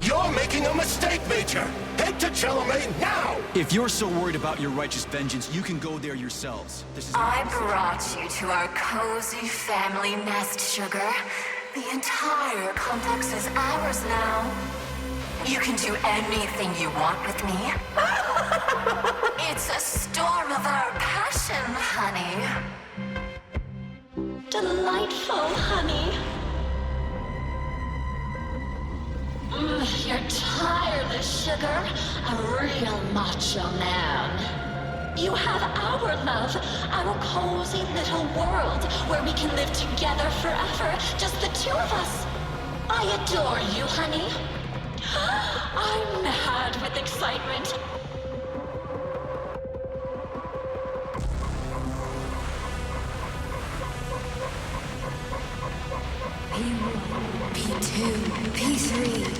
You're making a mistake, Major! Head to Chelomane now! If you're so worried about your righteous vengeance, you can go there yourselves. This is I brought you to our cozy family nest, Sugar. The entire complex is ours now. You can do anything you want with me. It's a storm of our passion, honey. Delightful, honey. You're tireless, Sugar. A real macho man. You have our love, our cozy little world where we can live together forever, just the two of us. I adore you, honey. I'm mad with excitement. P1, P2, P3.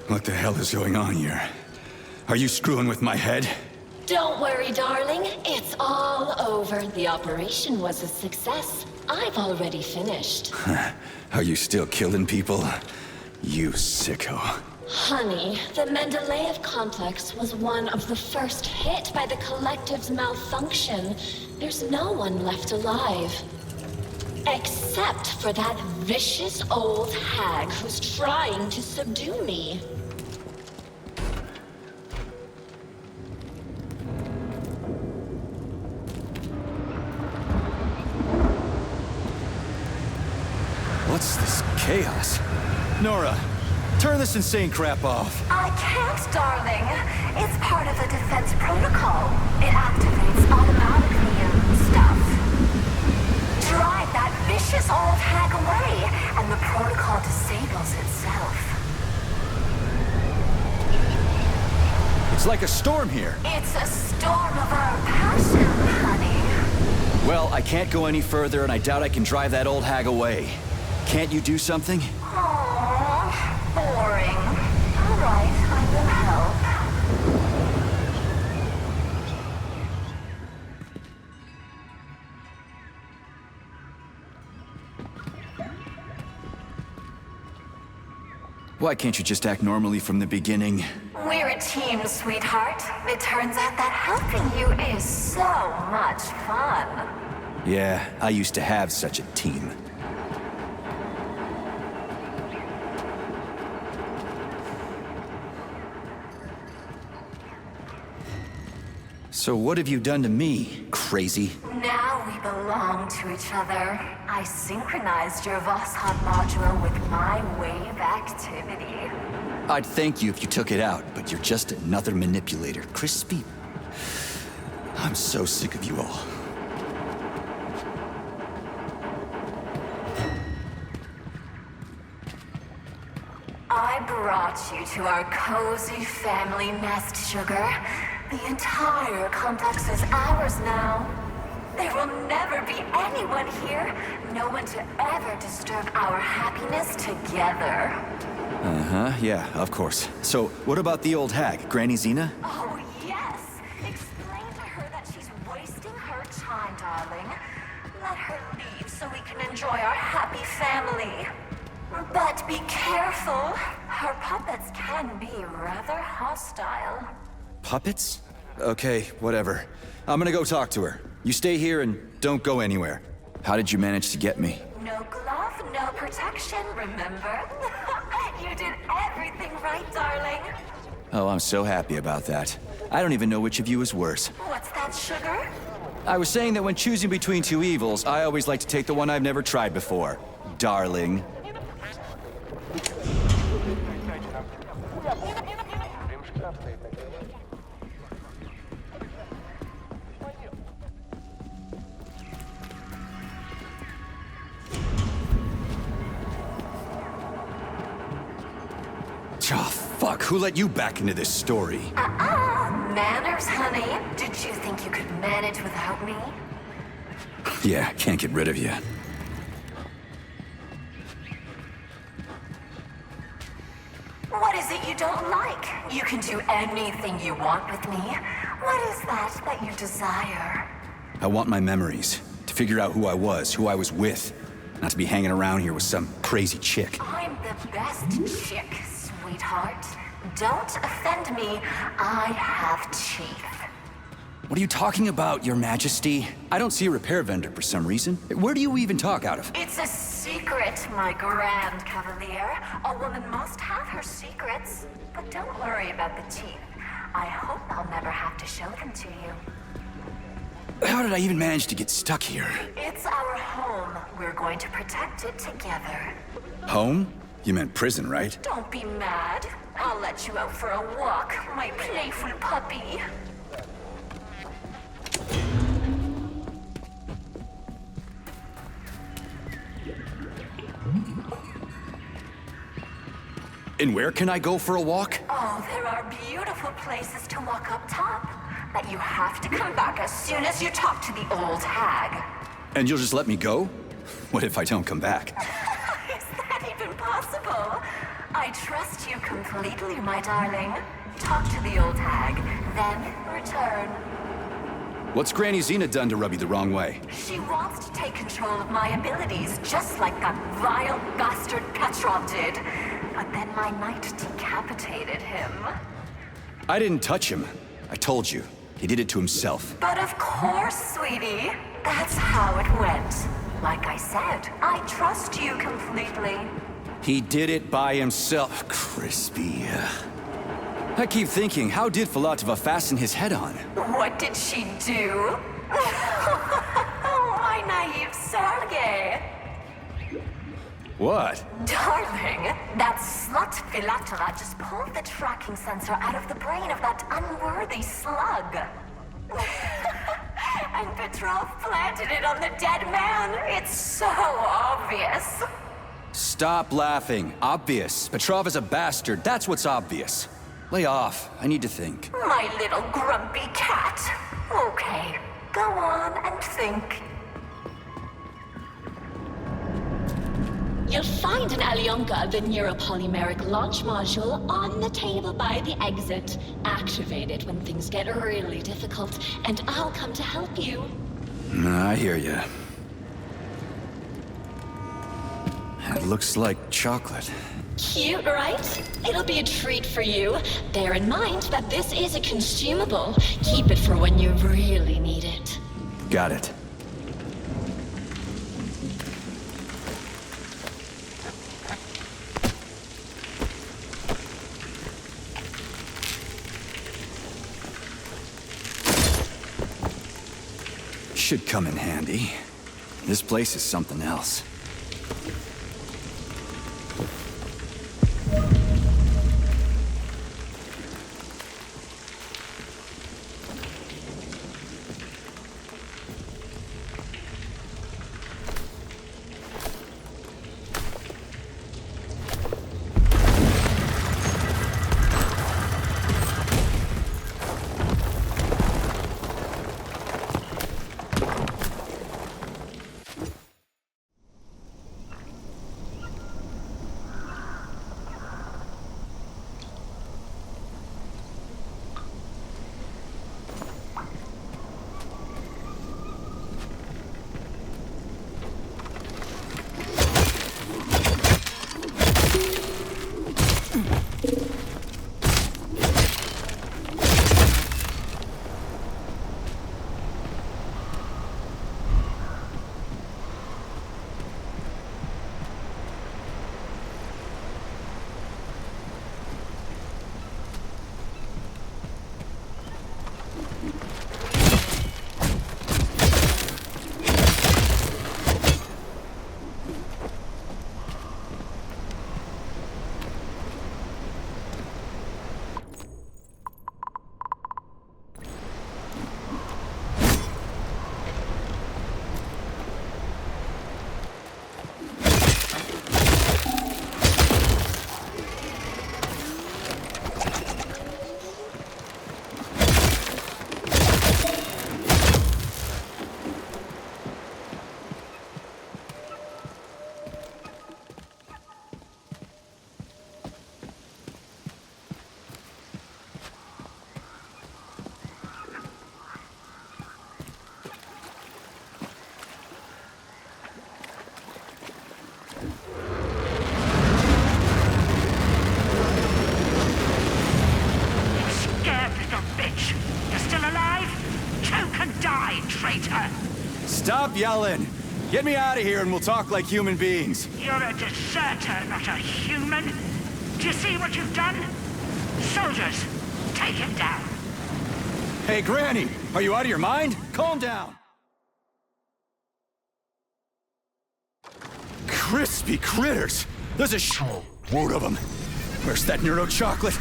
What the hell is going on here? Are you screwing with my head? Don't worry, darling. It's all over. The operation was a success. I've already finished. Are you still killing people? You sicko. Honey, the Mendeleev complex was one of the first hit by the collective's malfunction. There's no one left alive. Except for that vicious old hag who's trying to subdue me. What's this chaos? Nora, turn this insane crap off. I can't, darling. It's part of the defense protocol. It activates automatically and stuff. Drive that vicious old hag away, and the protocol disables itself. It's like a storm here. It's a storm of our passion, honey. Well, I can't go any further, and I doubt I can drive that old hag away. Can't you do something? Aww, boring. All right, I will help. Why can't you just act normally from the beginning? We're a team, sweetheart. It turns out that helping you is so much fun. Yeah, I used to have such a team. So what have you done to me, crazy? Now we belong to each other. I synchronized your Voskhod module with my wave activity. I'd thank you if you took it out, but you're just another manipulator. Crispy. I'm so sick of you all. I brought you to our cozy family nest, Sugar. The entire complex is ours now. There will never be anyone here. No one to ever disturb our happiness together. Uh-huh, yeah, of course. So, what about the old hag, Granny Zina? Oh, yes. Explain to her that she's wasting her time, darling. Let her leave so we can enjoy our happy family. But be careful. Her puppets can be rather hostile. Puppets? Okay, whatever. I'm gonna go talk to her. You stay here and don't go anywhere. How did you manage to get me? No glove, no protection, remember? You did everything right, darling. Oh, I'm so happy about that. I don't even know which of you is worse. What's that, Sugar? I was saying that when choosing between two evils, I always like to take the one I've never tried before. Darling. Oh, fuck. Who let you back into this story? Manners, honey. Did you think you could manage without me? Yeah, can't get rid of you. What is it you don't like? You can do anything you want with me. What is that you desire? I want my memories. To figure out who I was with. Not to be hanging around here with some crazy chick. I'm the best chick, sweetheart. Don't offend me. I have teeth. What are you talking about, Your Majesty? I don't see a repair vendor for some reason. Where do you even talk out of? It's a secret, my grand cavalier. A woman must have her secrets. But don't worry about the teeth. I hope I'll never have to show them to you. How did I even manage to get stuck here? It's our home. We're going to protect it together. Home? You meant prison, right? Don't be mad. I'll let you out for a walk, my playful puppy. And where can I go for a walk? Oh, there are beautiful places to walk up top. But you have to come back as soon as you talk to the old hag. And you'll just let me go? What if I don't come back? Is that even possible? I trust you completely, my darling. Talk to the old hag, then return. What's Granny Zina done to rub you the wrong way? She wants to take control of my abilities, just like that vile bastard Petrov did. But then my knight decapitated him. I didn't touch him. I told you. He did it to himself. But of course, sweetie. That's how it went. Like I said, I trust you completely. He did it by himself. Crispy. I keep thinking, how did Filatova fasten his head on? What did she do? My naive Sergei. What? Darling, that slut Filatova just pulled the tracking sensor out of the brain of that unworthy slug. And Petrov planted it on the dead man. It's so obvious. Stop laughing. Obvious. Petrov is a bastard. That's what's obvious. Lay off. I need to think. My little grumpy cat. Okay, go on and think. You'll find an Alyonka of the neuropolymeric launch module on the table by the exit. Activate it when things get really difficult, and I'll come to help you. I hear you. It looks like chocolate. Cute, right? It'll be a treat for you. Bear in mind that this is a consumable. Keep it for when you really need it. Got it. Should come in handy. This place is something else. Stop yelling! Get me out of here and we'll talk like human beings. You're a deserter, not a human. Do you see what you've done? Soldiers, take him down. Hey, Granny! Are you out of your mind? Calm down! Crispy critters! There's a shitload of them. Where's that neuro chocolate?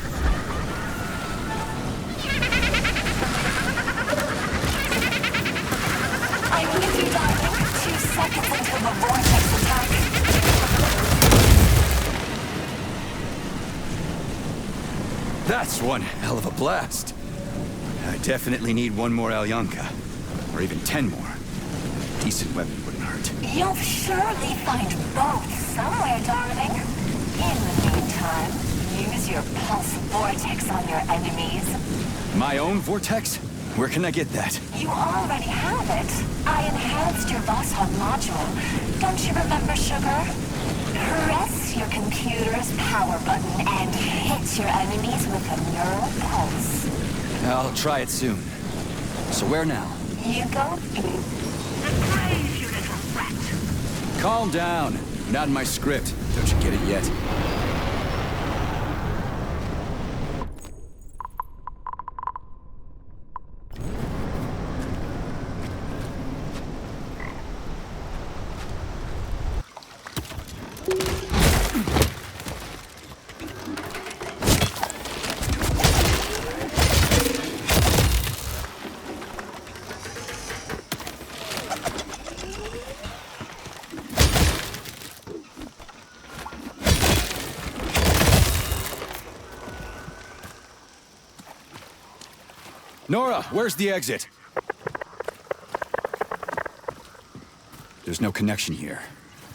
I'm with you, darling. 2 seconds until the vortex attack. That's one hell of a blast. I definitely need one more Alyonka. Or even 10 more. A decent weapon wouldn't hurt. You'll surely find both somewhere, darling. In the meantime, use your pulse vortex on your enemies. My own vortex? Where can I get that? You already have it. I enhanced your Voskhod module. Don't you remember, Sugar? Press your computer's power button and hit your enemies with a neural pulse. I'll try it soon. So where now? You go. The grave, you little rat. Calm down. Not in my script. Don't you get it yet? Nora, where's the exit? There's no connection here.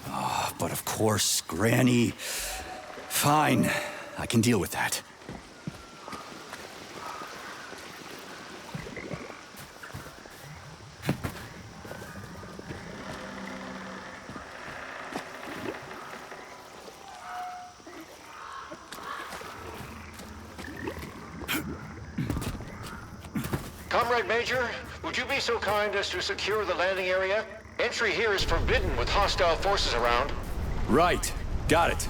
Oh, but of course, Granny. Fine, I can deal with that. Comrade Major, would you be so kind as to secure the landing area? Entry here is forbidden with hostile forces around. Right. Got it.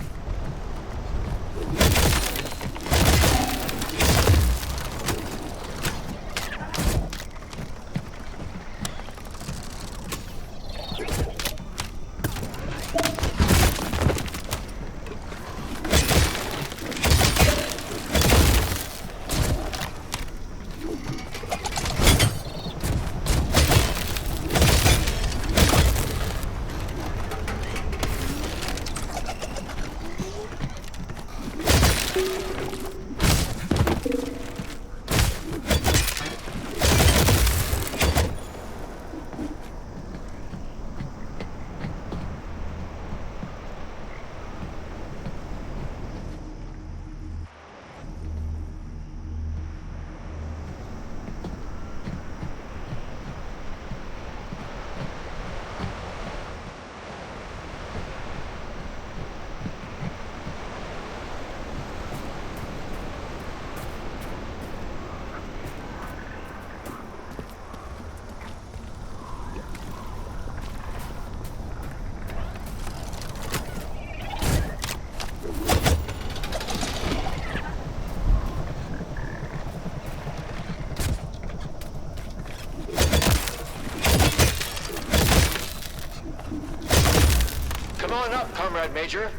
Comrade Major.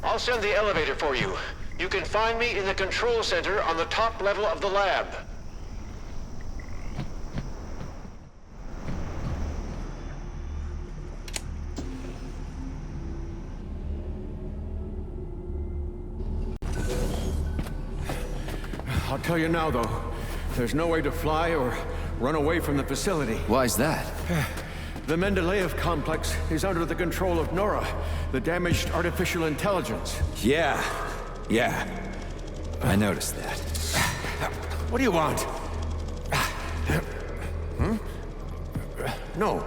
I'll send the elevator for you. You can find me in the control center on the top level of the lab. I'll tell you now, though. There's no way to fly or run away from the facility. Why's that? The Mendeleev complex is under the control of NORA, the damaged artificial intelligence. Yeah. I noticed that. What do you want? No,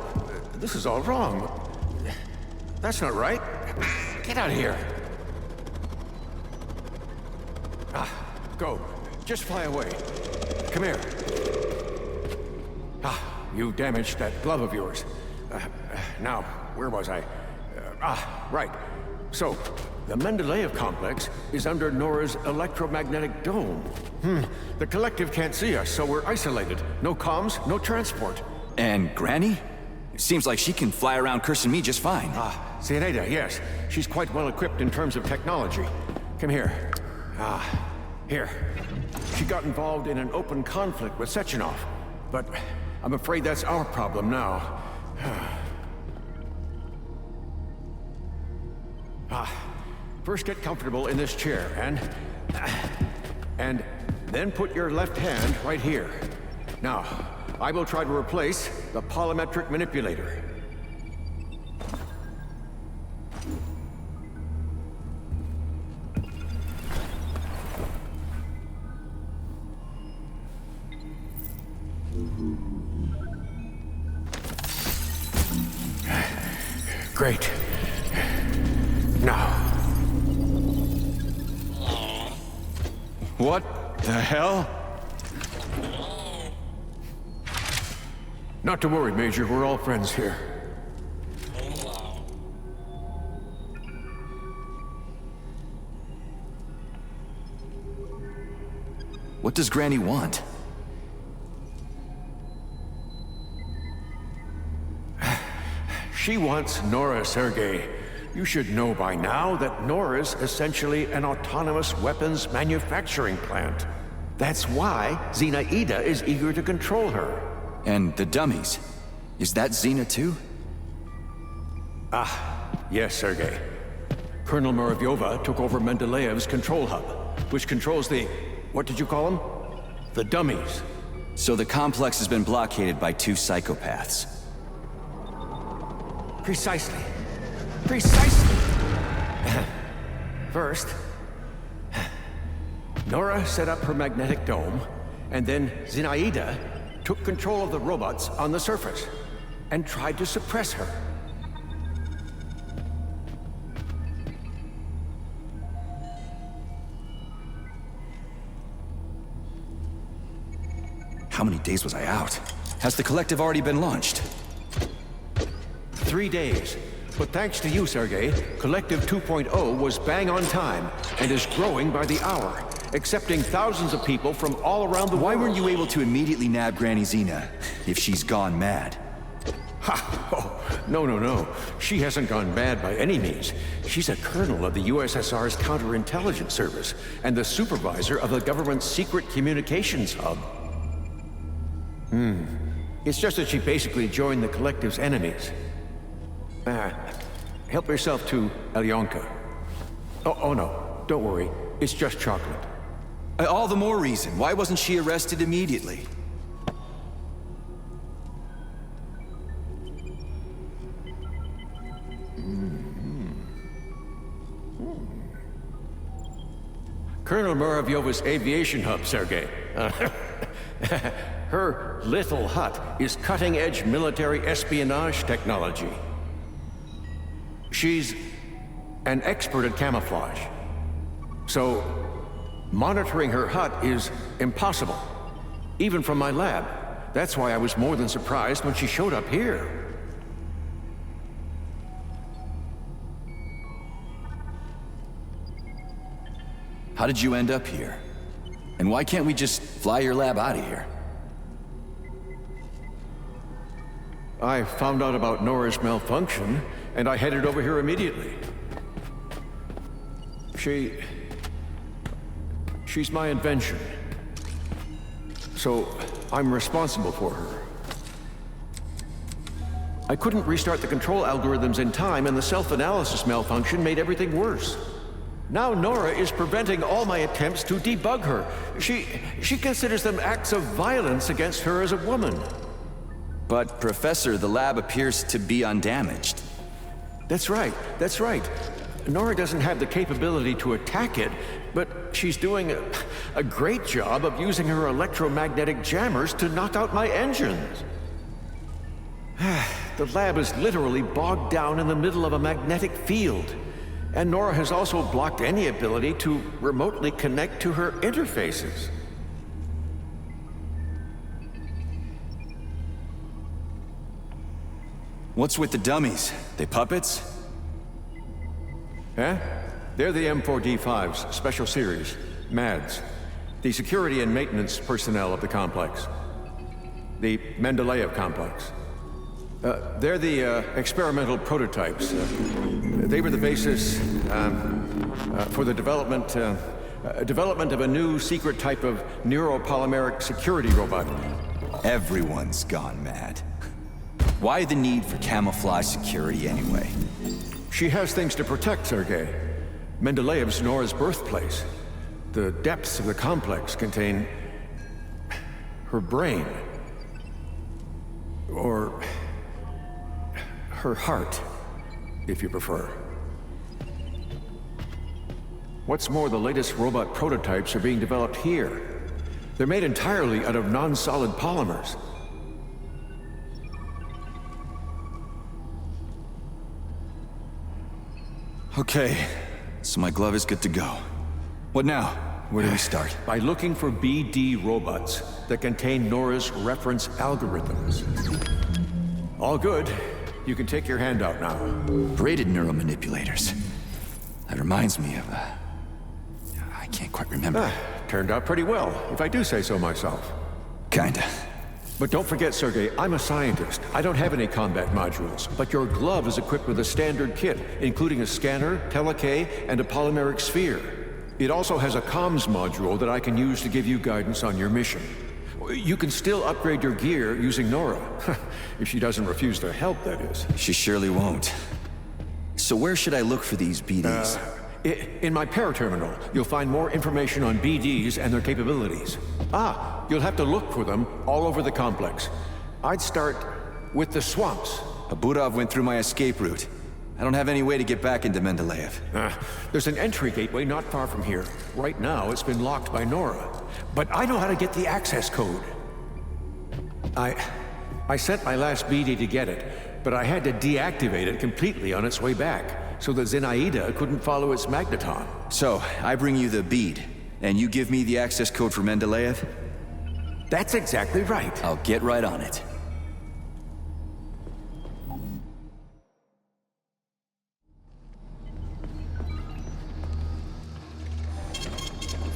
this is all wrong. That's not right. Get out of here. Go. Just fly away. Come here. You damaged that glove of yours. Now, where was I? Right. So, the Mendeleev complex is under Nora's electromagnetic dome. The collective can't see us, so we're isolated. No comms, no transport. And Granny? It seems like she can fly around cursing me just fine. Zinaida, yes. She's quite well equipped in terms of technology. Come here. Here. She got involved in an open conflict with Sechenov, but I'm afraid that's our problem now. First get comfortable in this chair, and then put your left hand right here. Now, I will try to replace the polymetric manipulator. Great. Now. What the hell? Not to worry, Major. We're all friends here. What does Granny want? She wants Nora, Sergei. You should know by now that Nora's essentially an autonomous weapons manufacturing plant. That's why Zinaida is eager to control her. And the dummies. Is that Xena too? Yes, Sergei. Colonel Muravyova took over Mendeleev's control hub, which controls the... what did you call them? The dummies. So the complex has been blockaded by two psychopaths. Precisely. Precisely! First, Nora set up her magnetic dome, and then Zinaida took control of the robots on the surface and tried to suppress her. How many days was I out? Has the collective already been launched? 3 days. But thanks to you, Sergei, Collective 2.0 was bang on time and is growing by the hour, accepting thousands of people from all around the world. Why weren't you able to immediately nab Granny Xena if she's gone mad? Oh, no. She hasn't gone mad by any means. She's a colonel of the USSR's counterintelligence service and the supervisor of the government's secret communications hub. It's just that she basically joined the Collective's enemies. Help yourself to Alyonka. Oh no, don't worry. It's just chocolate. All the more reason. Why wasn't she arrested immediately? Colonel Muravyova's aviation hub, Sergei. Her little hut is cutting-edge military espionage technology. She's an expert at camouflage. So, monitoring her hut is impossible. Even from my lab. That's why I was more than surprised when she showed up here. How did you end up here? And why can't we just fly your lab out of here? I found out about Nora's malfunction, and I headed over here immediately. She's my invention. So, I'm responsible for her. I couldn't restart the control algorithms in time, and the self-analysis malfunction made everything worse. Now Nora is preventing all my attempts to debug her. She considers them acts of violence against her as a woman. But, Professor, the lab appears to be undamaged. That's right. Nora doesn't have the capability to attack it, but she's doing a great job of using her electromagnetic jammers to knock out my engines. The lab is literally bogged down in the middle of a magnetic field. And Nora has also blocked any ability to remotely connect to her interfaces. What's with the dummies? They puppets? Eh? They're the M4D5's special series, MADS. The security and maintenance personnel of the complex. The Mendeleev complex. They're the experimental prototypes. They were the basis for the development of a new secret type of neuropolymeric security robot. Everyone's gone mad. Why the need for camouflage security anyway? She has things to protect, Sergei. Mendeleev's Nora's birthplace. The depths of the complex contain her brain. Or her heart, if you prefer. What's more, the latest robot prototypes are being developed here. They're made entirely out of non-solid polymers. Okay, so my glove is good to go. What now? Where do we start? By looking for BD robots that contain Nora's reference algorithms. All good. You can take your hand out now. Braided neuromanipulators. That reminds me of, I can't quite remember. Turned out pretty well, if I do say so myself. Kinda. But don't forget, Sergei, I'm a scientist. I don't have any combat modules, but your glove is equipped with a standard kit, including a scanner, telekay, and a polymeric sphere. It also has a comms module that I can use to give you guidance on your mission. You can still upgrade your gear using Nora. If she doesn't refuse to help, that is. She surely won't. So where should I look for these BDs? In my paraterminal, you'll find more information on BDs and their capabilities. You'll have to look for them all over the complex. I'd start with the swamps. Abudov went through my escape route. I don't have any way to get back into Mendeleev. There's an entry gateway not far from here. Right now, it's been locked by Nora. But I know how to get the access code. I sent my last BD to get it, but I had to deactivate it completely on its way back, so that Zinaida couldn't follow its magneton. So, I bring you the bead, and you give me the access code for Mendeleev? That's exactly right. I'll get right on it.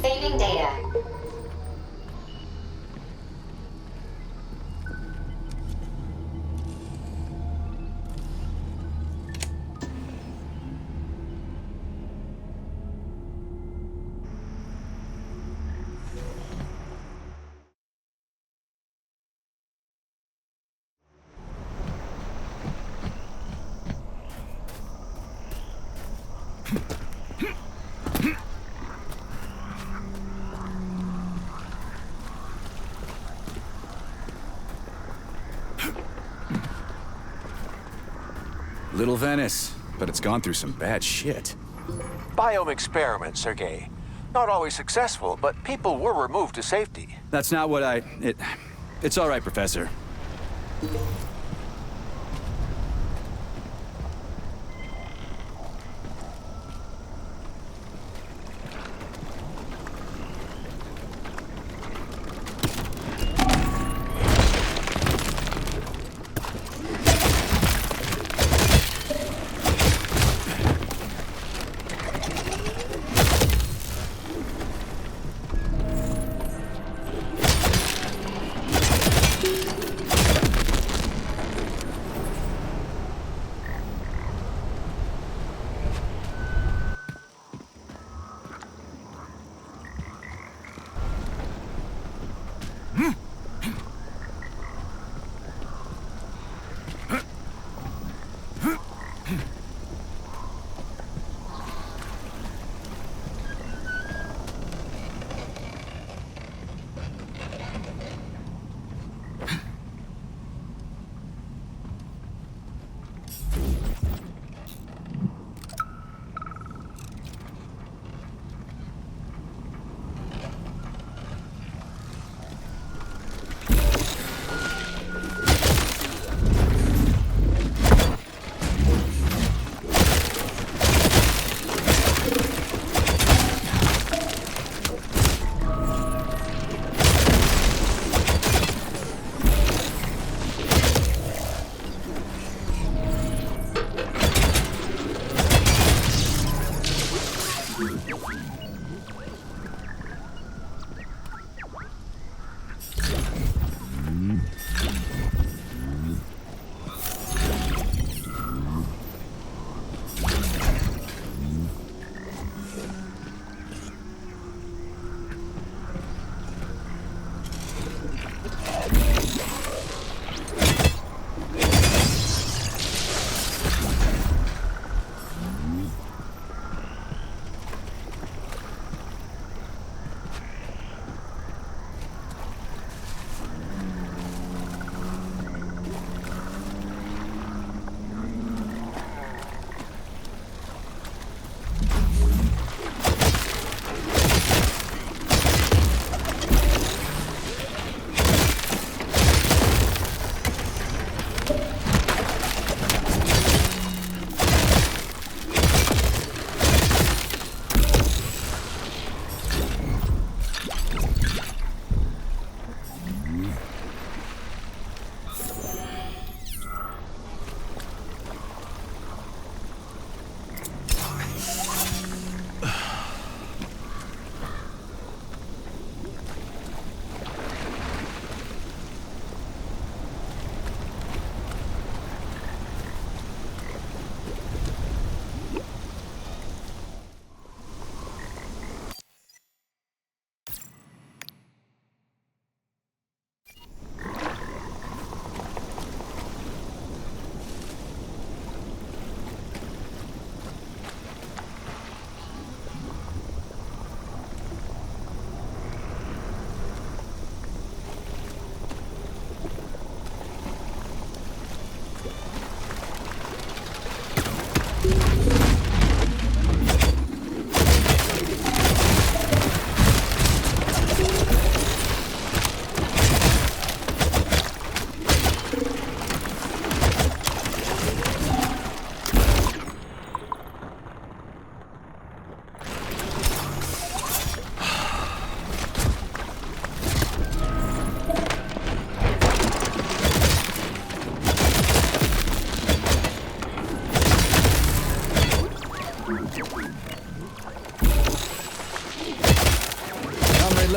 Saving data. Little Venice, but it's gone through some bad shit. Biome experiments, Sergei. Not always successful, but people were removed to safety. That's not what It's all right, Professor.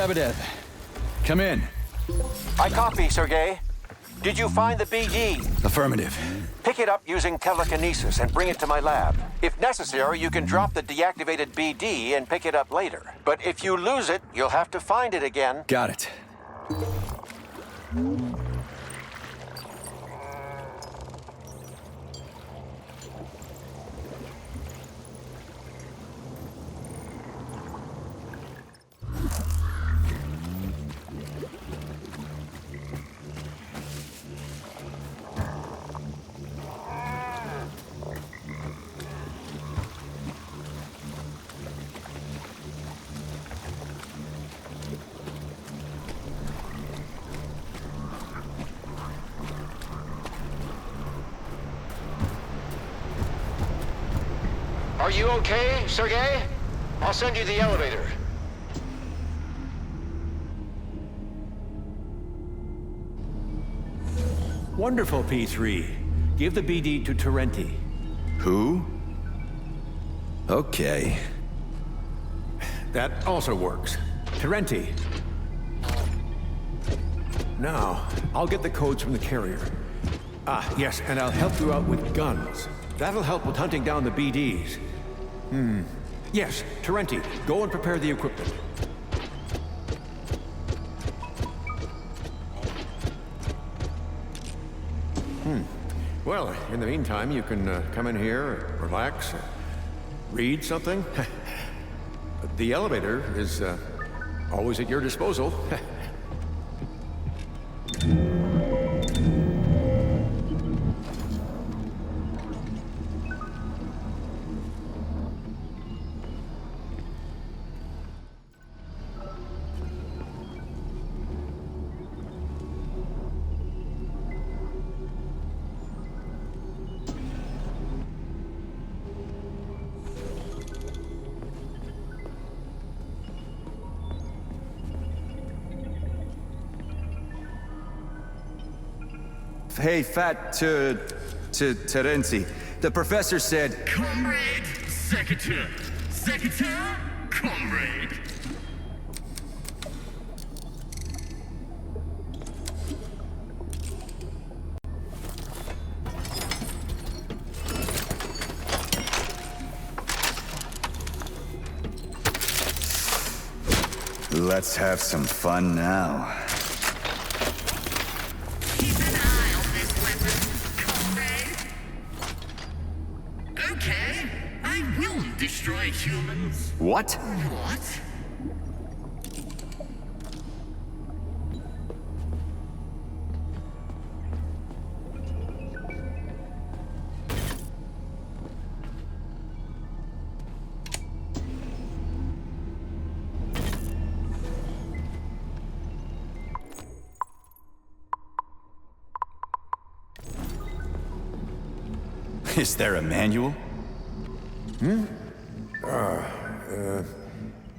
Lebedev. Come in. I copy, Sergei. Did you find the BD? Affirmative. Pick it up using telekinesis and bring it to my lab. If necessary, you can drop the deactivated BD and pick it up later. But if you lose it, you'll have to find it again. Got it. Are you okay, Sergei? I'll send you the elevator. Wonderful, P3. Give the BD to Terenti. Who? Okay. That also works. Terenti. Now, I'll get the codes from the carrier. Ah, yes, and I'll help you out with guns. That'll help with hunting down the BDs. Yes, Terenti, go and prepare the equipment. Well, in the meantime, you can come in here, relax, read something. The elevator is always at your disposal. Hey, Terenti. The professor said... Comrade, Secretary. Secretary, comrade. Let's have some fun now. Keep an eye on this weapon, comrade. Okay, I will destroy humans. What? What? Is there a manual?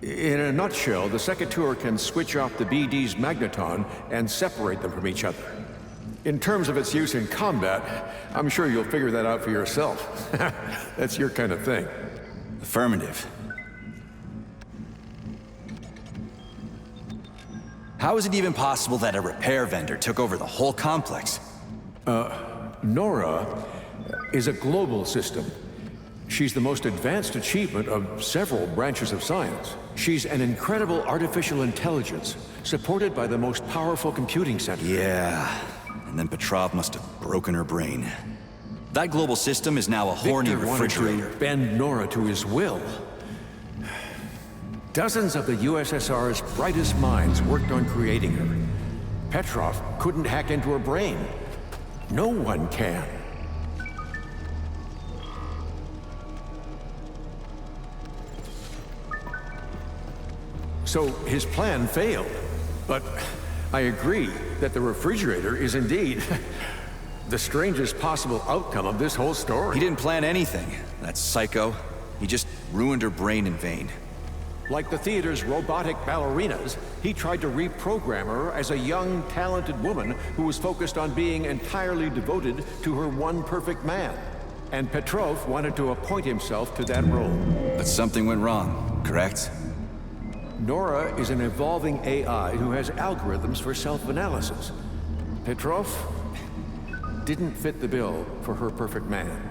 In a nutshell, the Secretary can switch off the BD's magneton and separate them from each other. In terms of its use in combat, I'm sure you'll figure that out for yourself. That's your kind of thing. Affirmative. How is it even possible that a repair vendor took over the whole complex? NORA is a global system. She's the most advanced achievement of several branches of science. She's an incredible artificial intelligence, supported by the most powerful computing center. Yeah, and then Petrov must have broken her brain. That global system is now a horny Victor wanted refrigerator. to bend NORA to his will. Dozens of the USSR's brightest minds worked on creating her. Petrov couldn't hack into her brain. No one can. So his plan failed. But I agree that the refrigerator is indeed the strangest possible outcome of this whole story. He didn't plan anything, that psycho. He just ruined her brain in vain. Like the theater's robotic ballerinas, he tried to reprogram her as a young, talented woman who was focused on being entirely devoted to her one perfect man. And Petrov wanted to appoint himself to that role. But something went wrong, correct? Nora is an evolving AI who has algorithms for self-analysis. Petrov didn't fit the bill for her perfect man.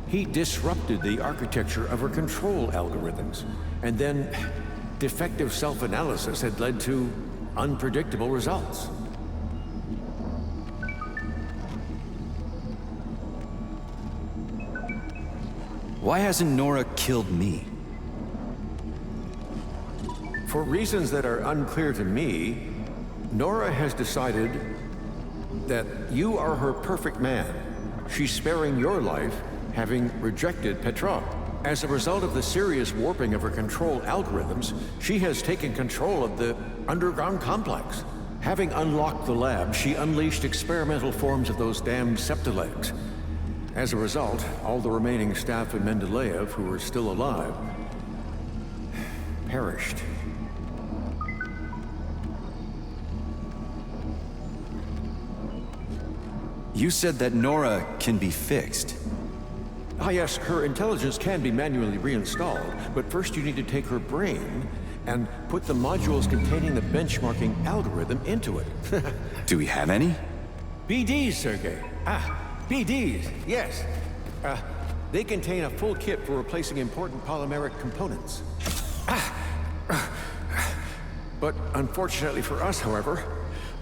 He disrupted the architecture of her control algorithms, and then defective self-analysis had led to unpredictable results. Why hasn't Nora killed me? For reasons that are unclear to me, Nora has decided that you are her perfect man. She's sparing your life, having rejected Petrov. As a result of the serious warping of her control algorithms, she has taken control of the underground complex. Having unlocked the lab, she unleashed experimental forms of those damned septilegs. As a result, all the remaining staff in Mendeleev who were still alive perished. You said that Nora can be fixed. Ah yes, her intelligence can be manually reinstalled, but first you need to take her brain and put the modules containing the benchmarking algorithm into it. Do we have any? BDs, Sergei. BDs, yes. They contain a full kit for replacing important polymeric components. But unfortunately for us, however,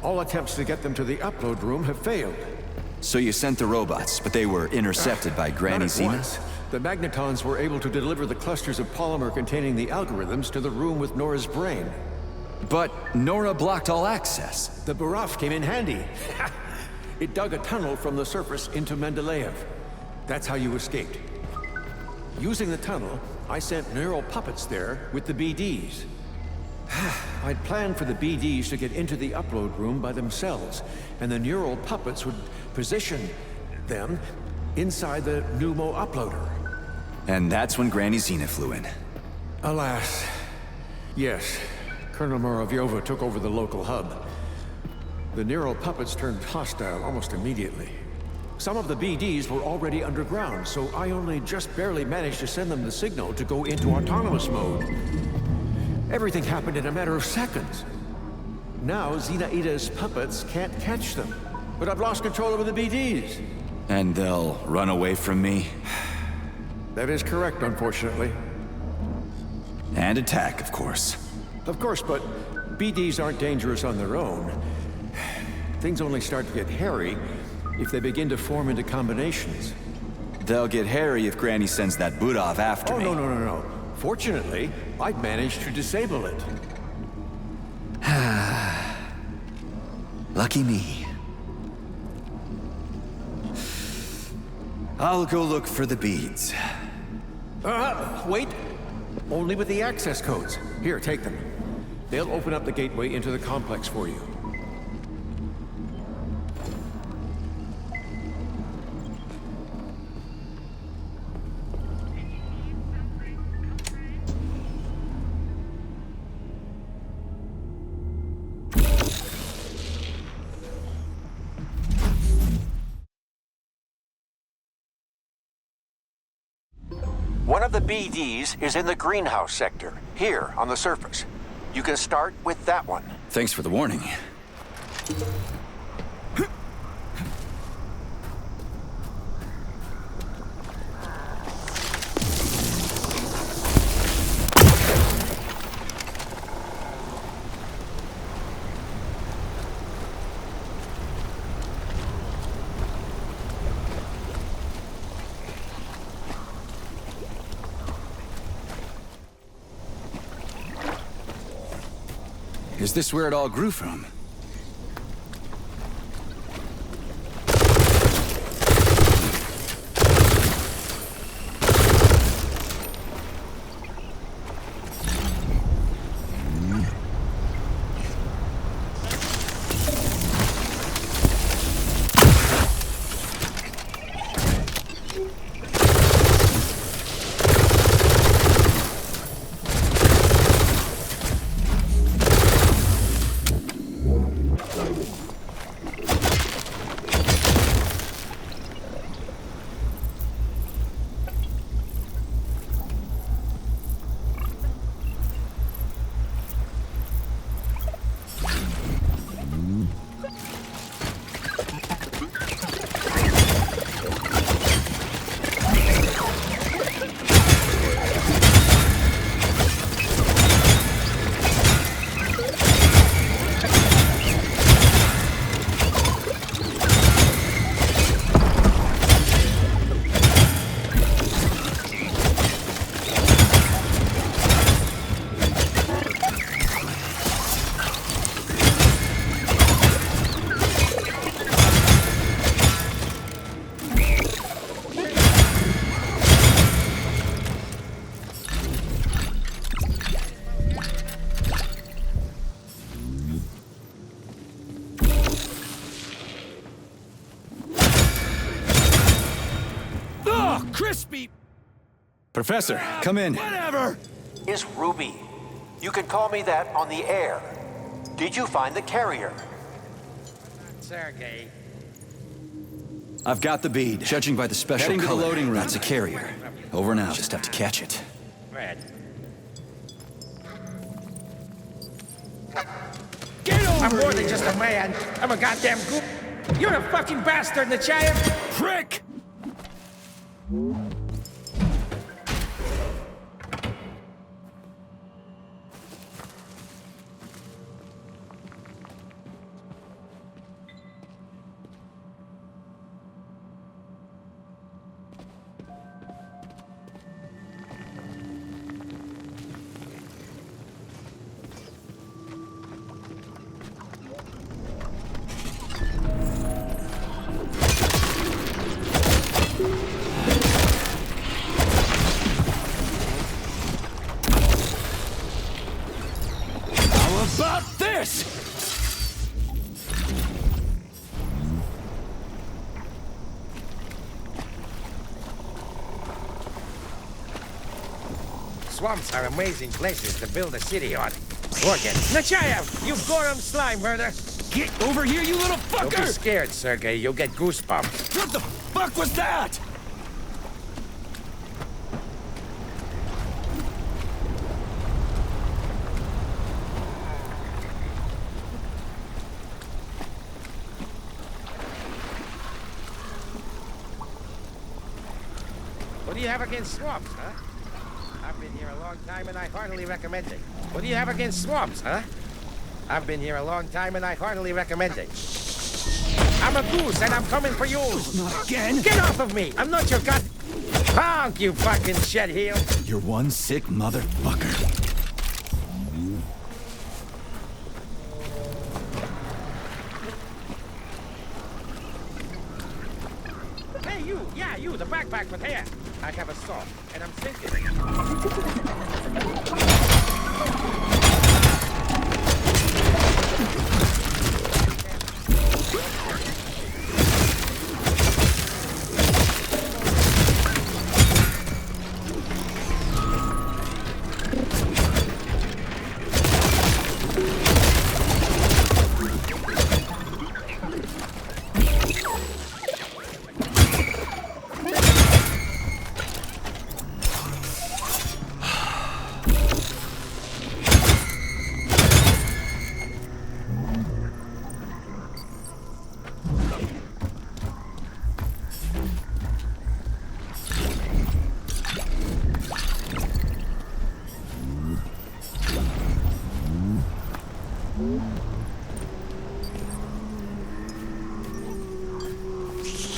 all attempts to get them to the upload room have failed. So you sent the robots, but they were intercepted by Granny Zina? The magnetons were able to deliver the clusters of polymer containing the algorithms to the room with Nora's brain. But Nora blocked all access. The barrage came in handy. It dug a tunnel from the surface into Mendeleev. That's how you escaped. Using the tunnel, I sent neural puppets there with the BDs. I'd planned for the BDs to get into the upload room by themselves, and the neural puppets would position them inside the Pneumo uploader. And that's when Granny Zina flew in. Alas. Yes, Colonel Muravyova took over the local hub. The neural puppets turned hostile almost immediately. Some of the BDs were already underground, so I only just barely managed to send them the signal to go into autonomous mode. Everything happened in a matter of seconds. Now Zinaida's puppets can't catch them, but I've lost control over the BDs. And they'll run away from me? That is correct, unfortunately. And attack, of course. Of course, but BDs aren't dangerous on their own. Things only start to get hairy if they begin to form into combinations. They'll get hairy if Granny sends that Budov after me. No. Fortunately, I've managed to disable it. Lucky me. I'll go look for the beads. Wait. Only with the access codes. Here, take them. They'll open up the gateway into the complex for you. One of the BDs is in the greenhouse sector, here on the surface. You can start with that one. Thanks for the warning. Is this where it all grew from? crispy! Professor, come in. Whatever! Is Ruby. You can call me that on the air. Did you find the carrier? Sergei. I've got the bead. Judging by the special Heading to the color, loading room. that's a carrier. Over now. Just have to catch it. Red. Get over I'm more than here. just a man. I'm a goddamn goop. You're a fucking bastard, Nechayev! Prick! About this! Swamps are amazing places to build a city on. Forget. Nechayev! You Gorum slime murder! Get over here, you little Don't be fucker! scared, Sergei. You'll get goosebumps. What the fuck was that? What do you have against swamps, huh? I've been here a long time and I heartily recommend it. What do you have against swamps, huh? I've been here a long time and I heartily recommend it. I'm a goose and I'm coming for you. Not again! Get off of me! I'm not your god... Honk, you fucking shed heel! You're one sick motherfucker. Hey, you! Yeah, you, the backpack with hair! I have a saw, and I'm thinking...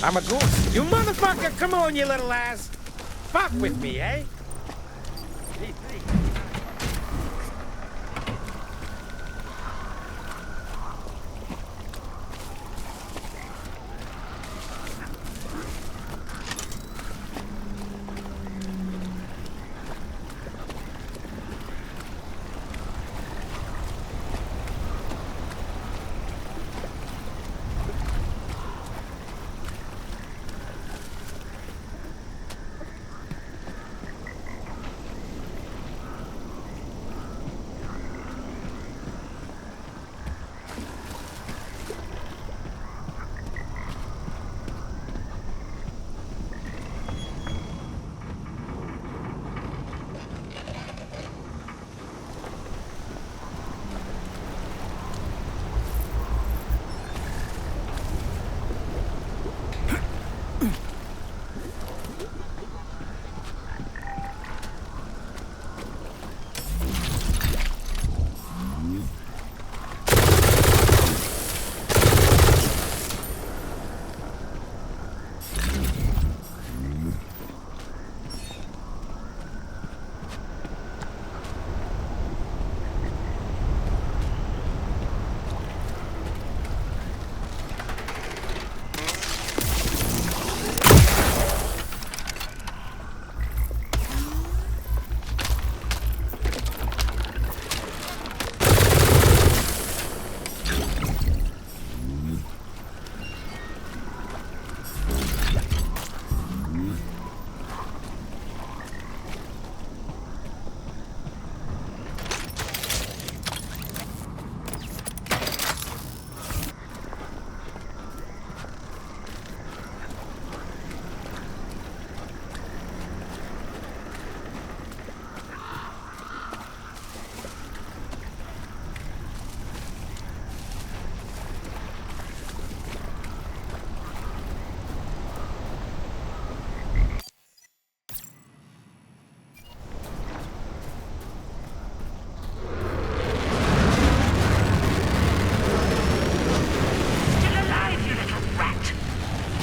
I'm a goose. You motherfucker! Come on, you little ass! Fuck with me, eh?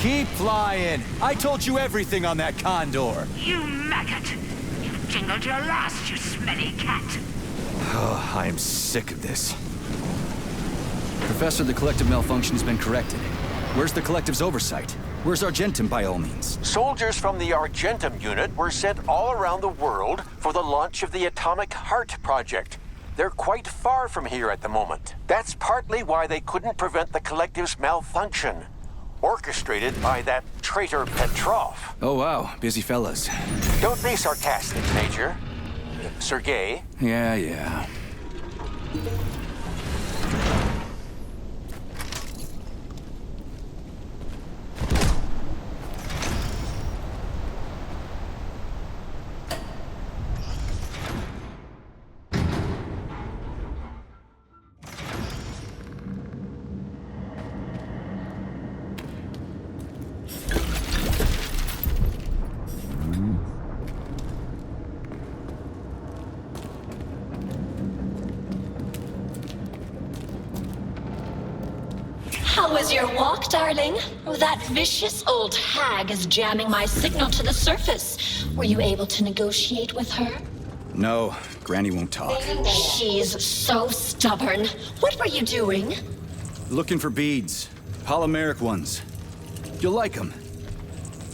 Keep flying. I told you everything on that condor. You maggot! You've jingled your last, you smelly cat! Oh, I am sick of this. Professor, the collective malfunction has been corrected. Where's the collective's oversight? Where's Argentum, by all means? Soldiers from the Argentum unit were sent all around the world for the launch of the Atomic Heart Project. They're quite far from here at the moment. That's partly why they couldn't prevent the collective's malfunction. Orchestrated by that traitor Petrov. Oh, wow. Busy fellas. Don't be sarcastic, Major. Sergei? Yeah. How was your walk, darling? That vicious old hag is jamming my signal to the surface. Were you able to negotiate with her? No, Granny won't talk. She's so stubborn. What were you doing? Looking for beads. Polymeric ones. You'll like them.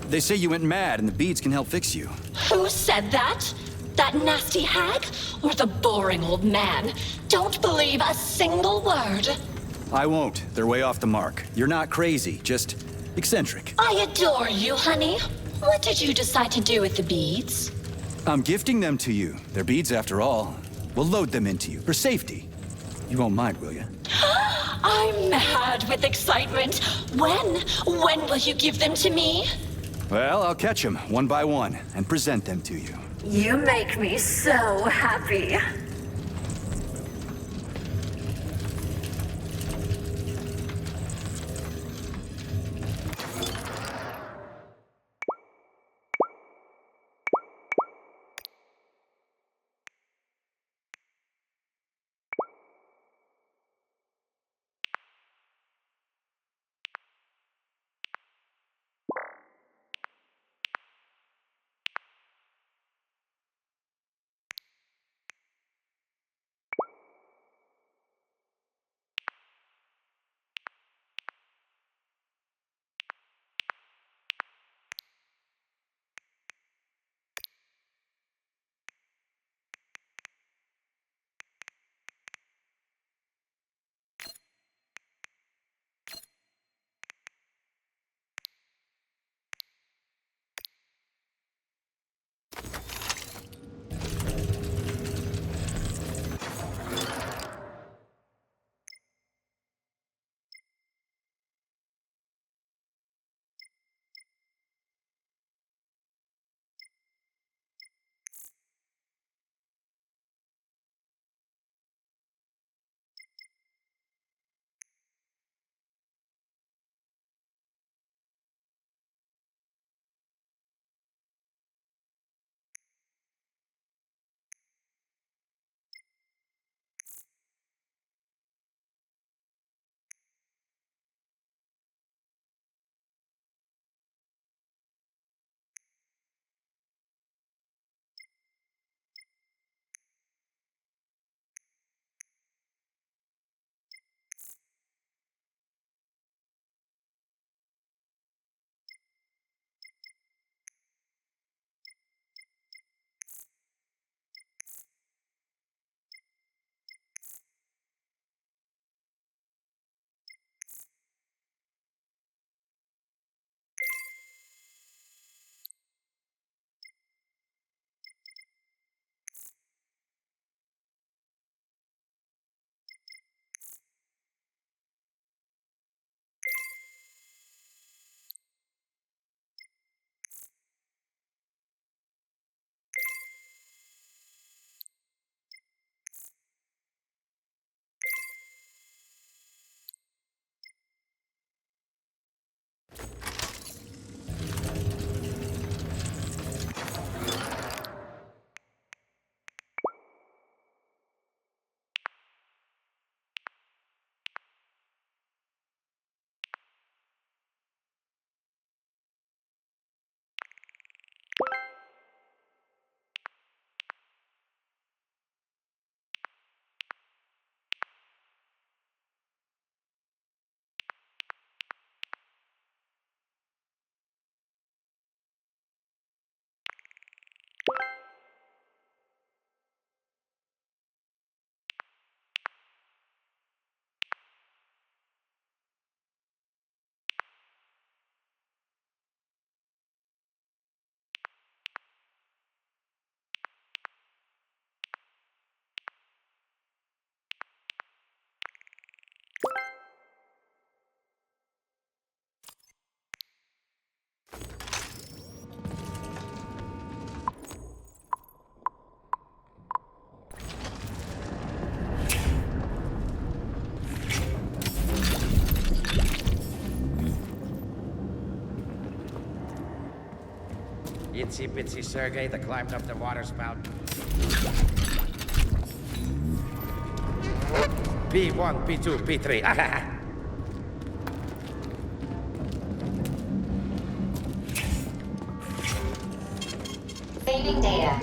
They say you went mad and the beads can help fix you. Who said that? That nasty hag? Or the boring old man? Don't believe a single word. I won't. They're way off the mark. You're not crazy, just eccentric. I adore you, honey. What did you decide to do with the beads? I'm gifting them to you. They're beads after all. We'll load them into you, for safety. You won't mind, will you? I'm mad with excitement. When will you give them to me? Well, I'll catch them one by one and present them to you. You make me so happy. Itsy bitsy Sergei that climbed up the water spout. P1, P2, P3. Saving data.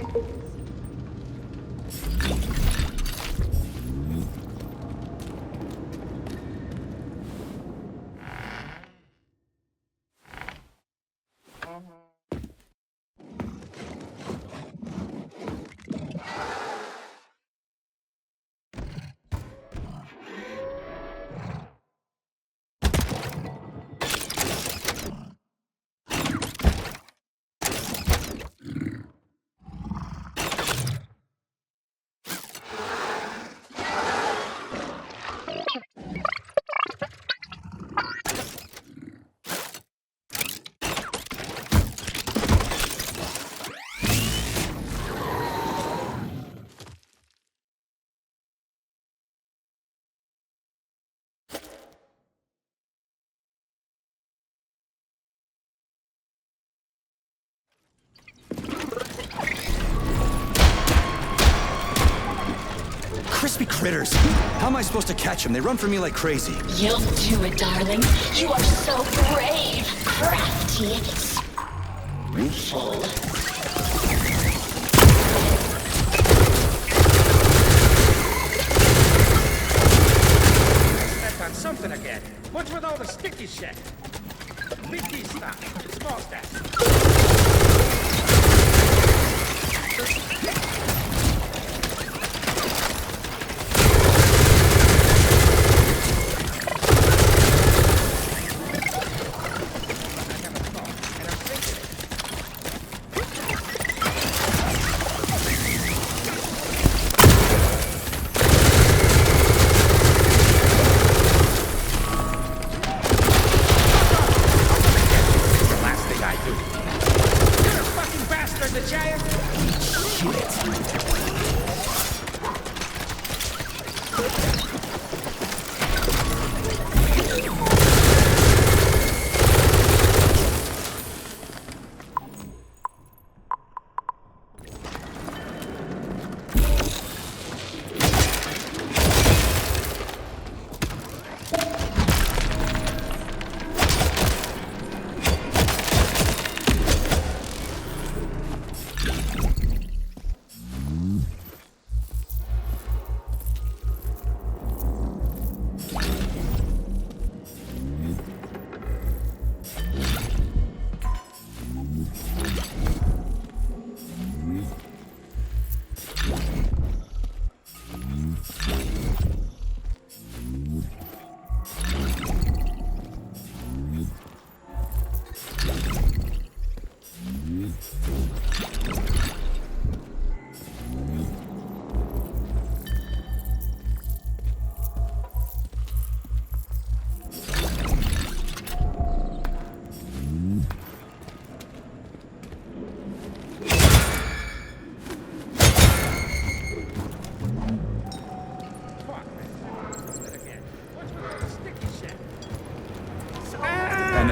Crispy critters! How am I supposed to catch them? They run from me like crazy. You'll do it, darling. You are so brave, crafty, full. Stepped on something again. What's with all the sticky shit? Big D stuff. Small stuff.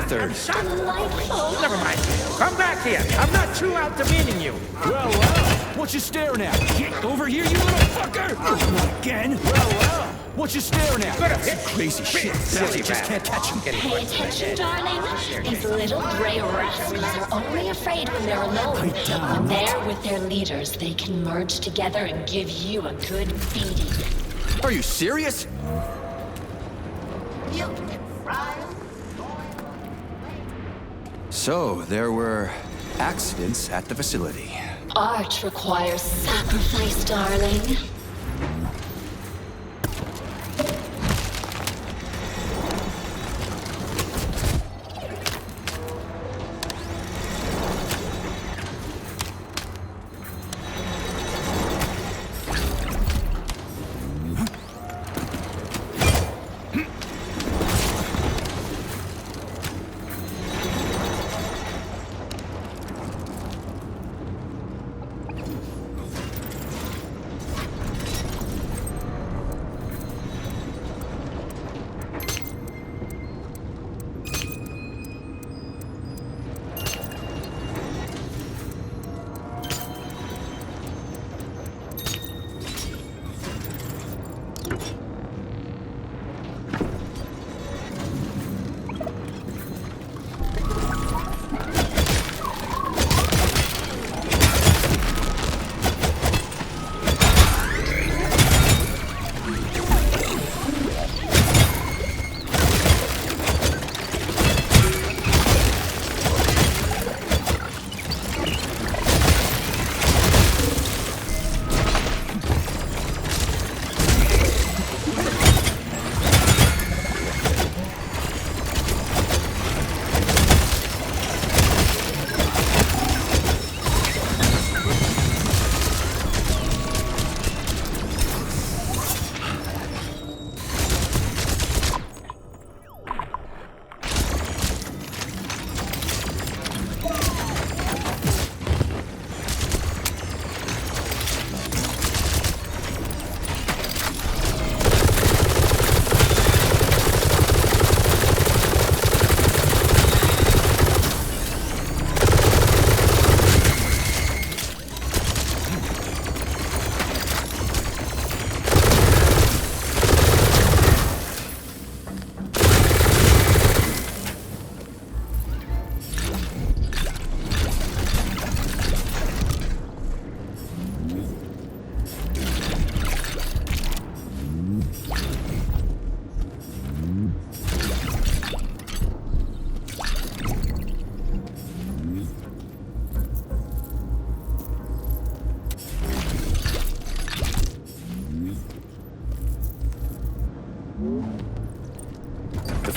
Third. Delightful. Never mind. Come back here. I'm not too out to meeting you. Well, what you staring at? Get over here, you little fucker! Not again. Well, what you staring at? Could have hit Crazy shit. Silly Just can't catch him. Pay attention, darling. These little gray rascals are only afraid when they're alone. When they're with their leaders, they can merge together and give you a good beating. Are you serious? You can fry. So, there were accidents at the facility. Art requires sacrifice, darling.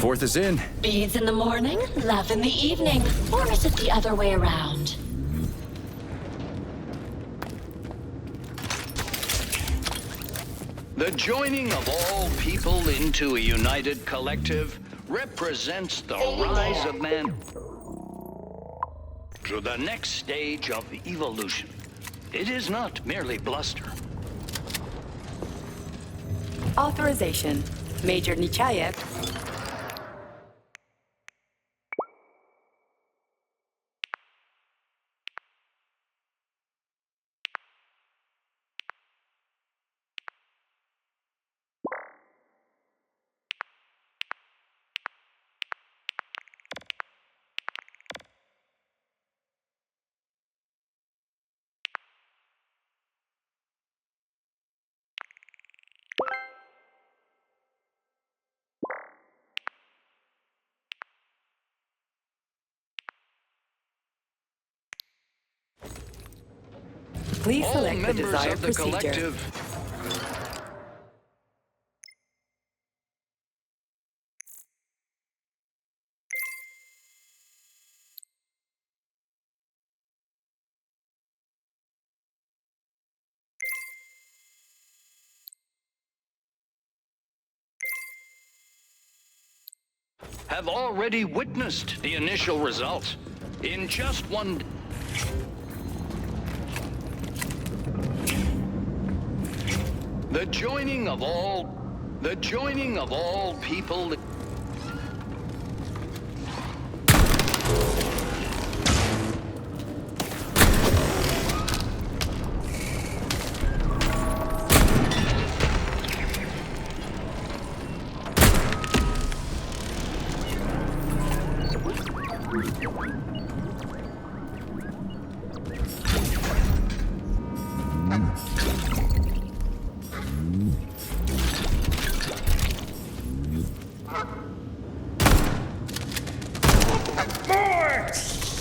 4th is in. Beads in the morning, love in the evening. Or is it the other way around? The joining of all people into a united collective represents the rise of man to the next stage of evolution. It is not merely bluster. Authorization. Major Nechayev. Please All select the members desired of the procedure. collective have already witnessed the initial results. In just one... The joining of all people...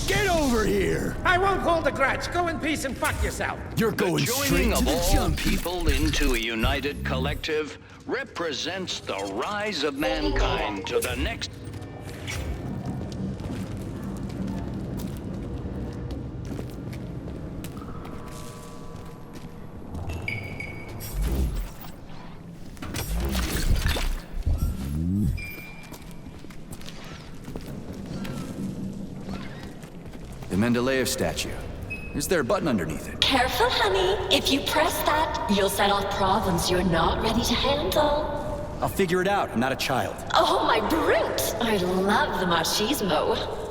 Get over here! I won't hold a grudge. Go in peace and fuck yourself. You're The going joining straight to of the all jump. people into a united collective represents the rise of mankind to the next... The Mendeleev statue. Is there a button underneath it? Careful, honey. If you press that, you'll set off problems you're not ready to handle. I'll figure it out. I'm not a child. Oh, my brute! I love the machismo.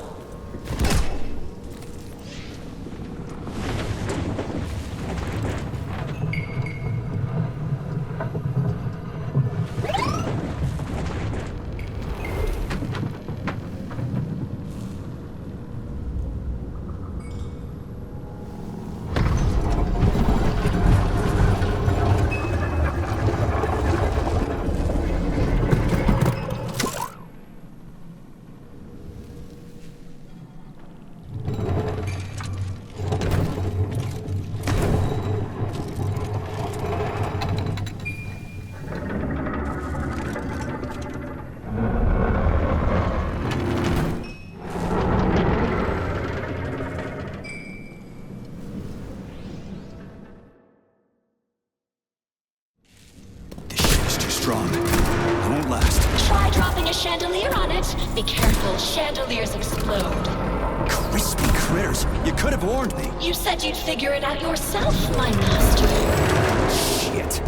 Strong. I won't last. Try dropping a chandelier on it. Be careful, chandeliers explode. Crispy critters. You could have warned me. You said you'd figure it out yourself, my master. Shit.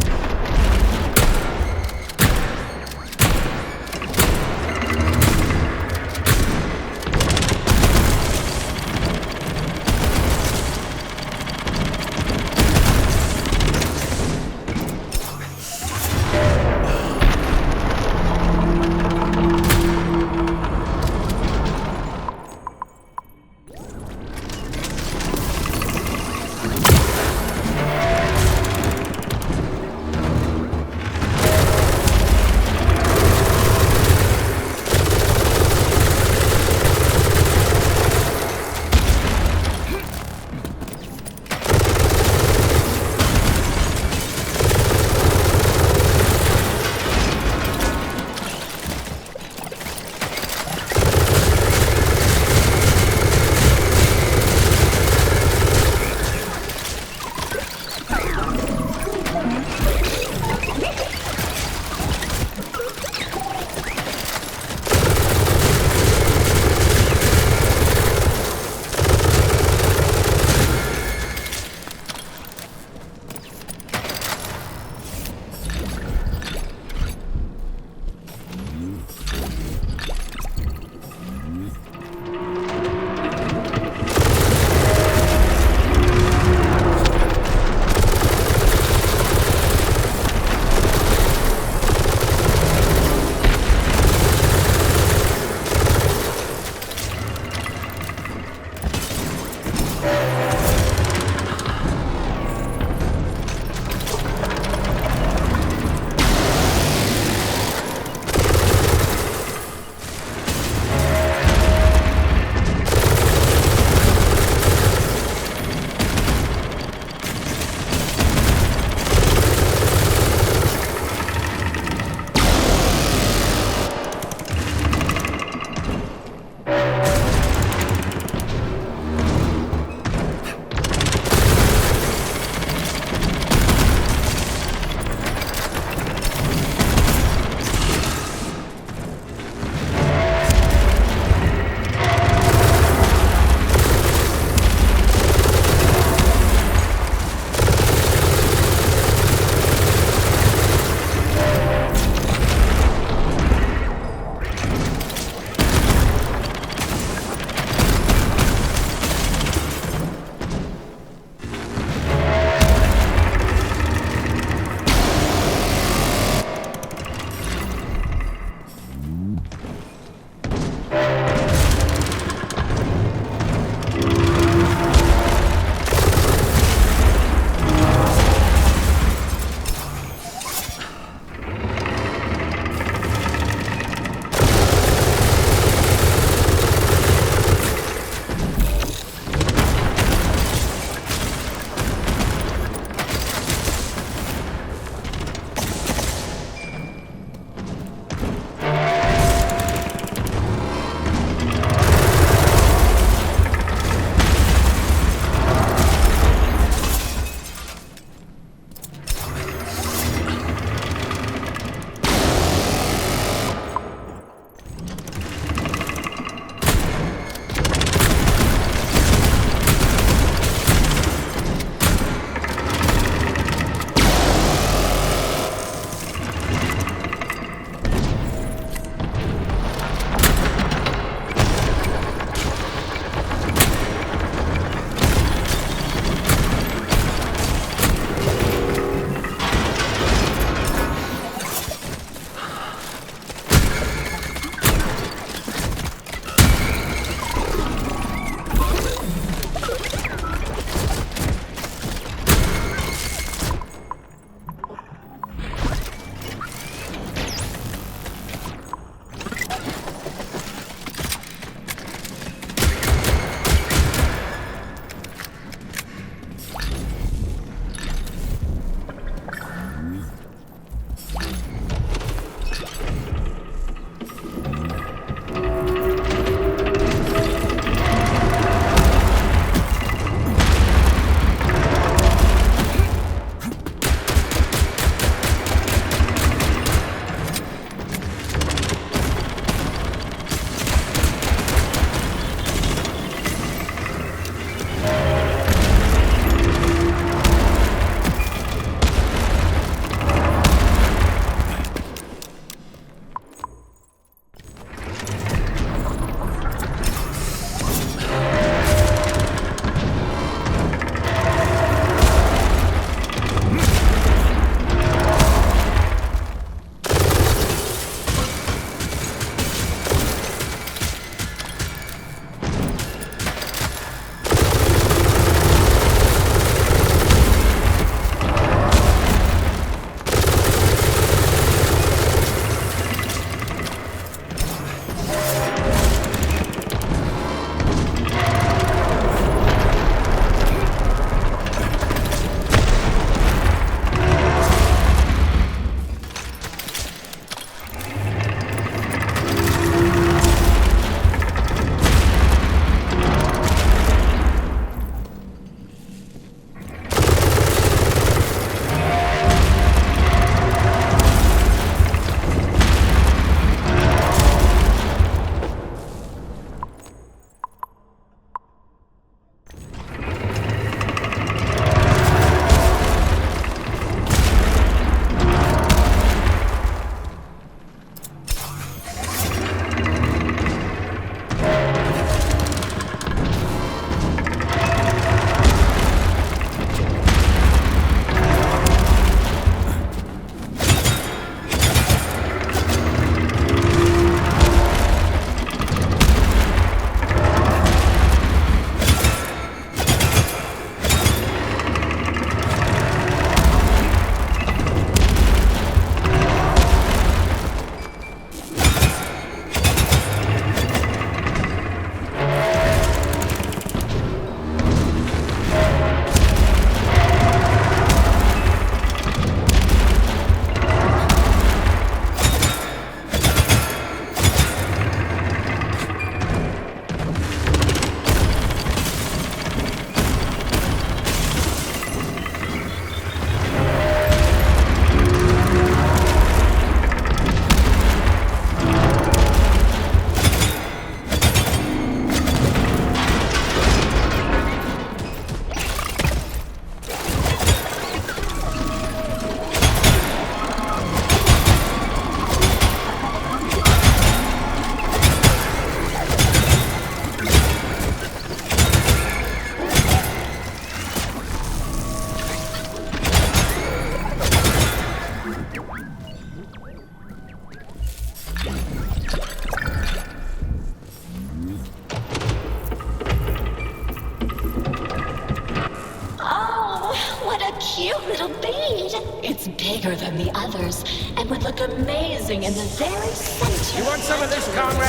It's bigger than the others and would look amazing in the very center. You want some of this, comrade?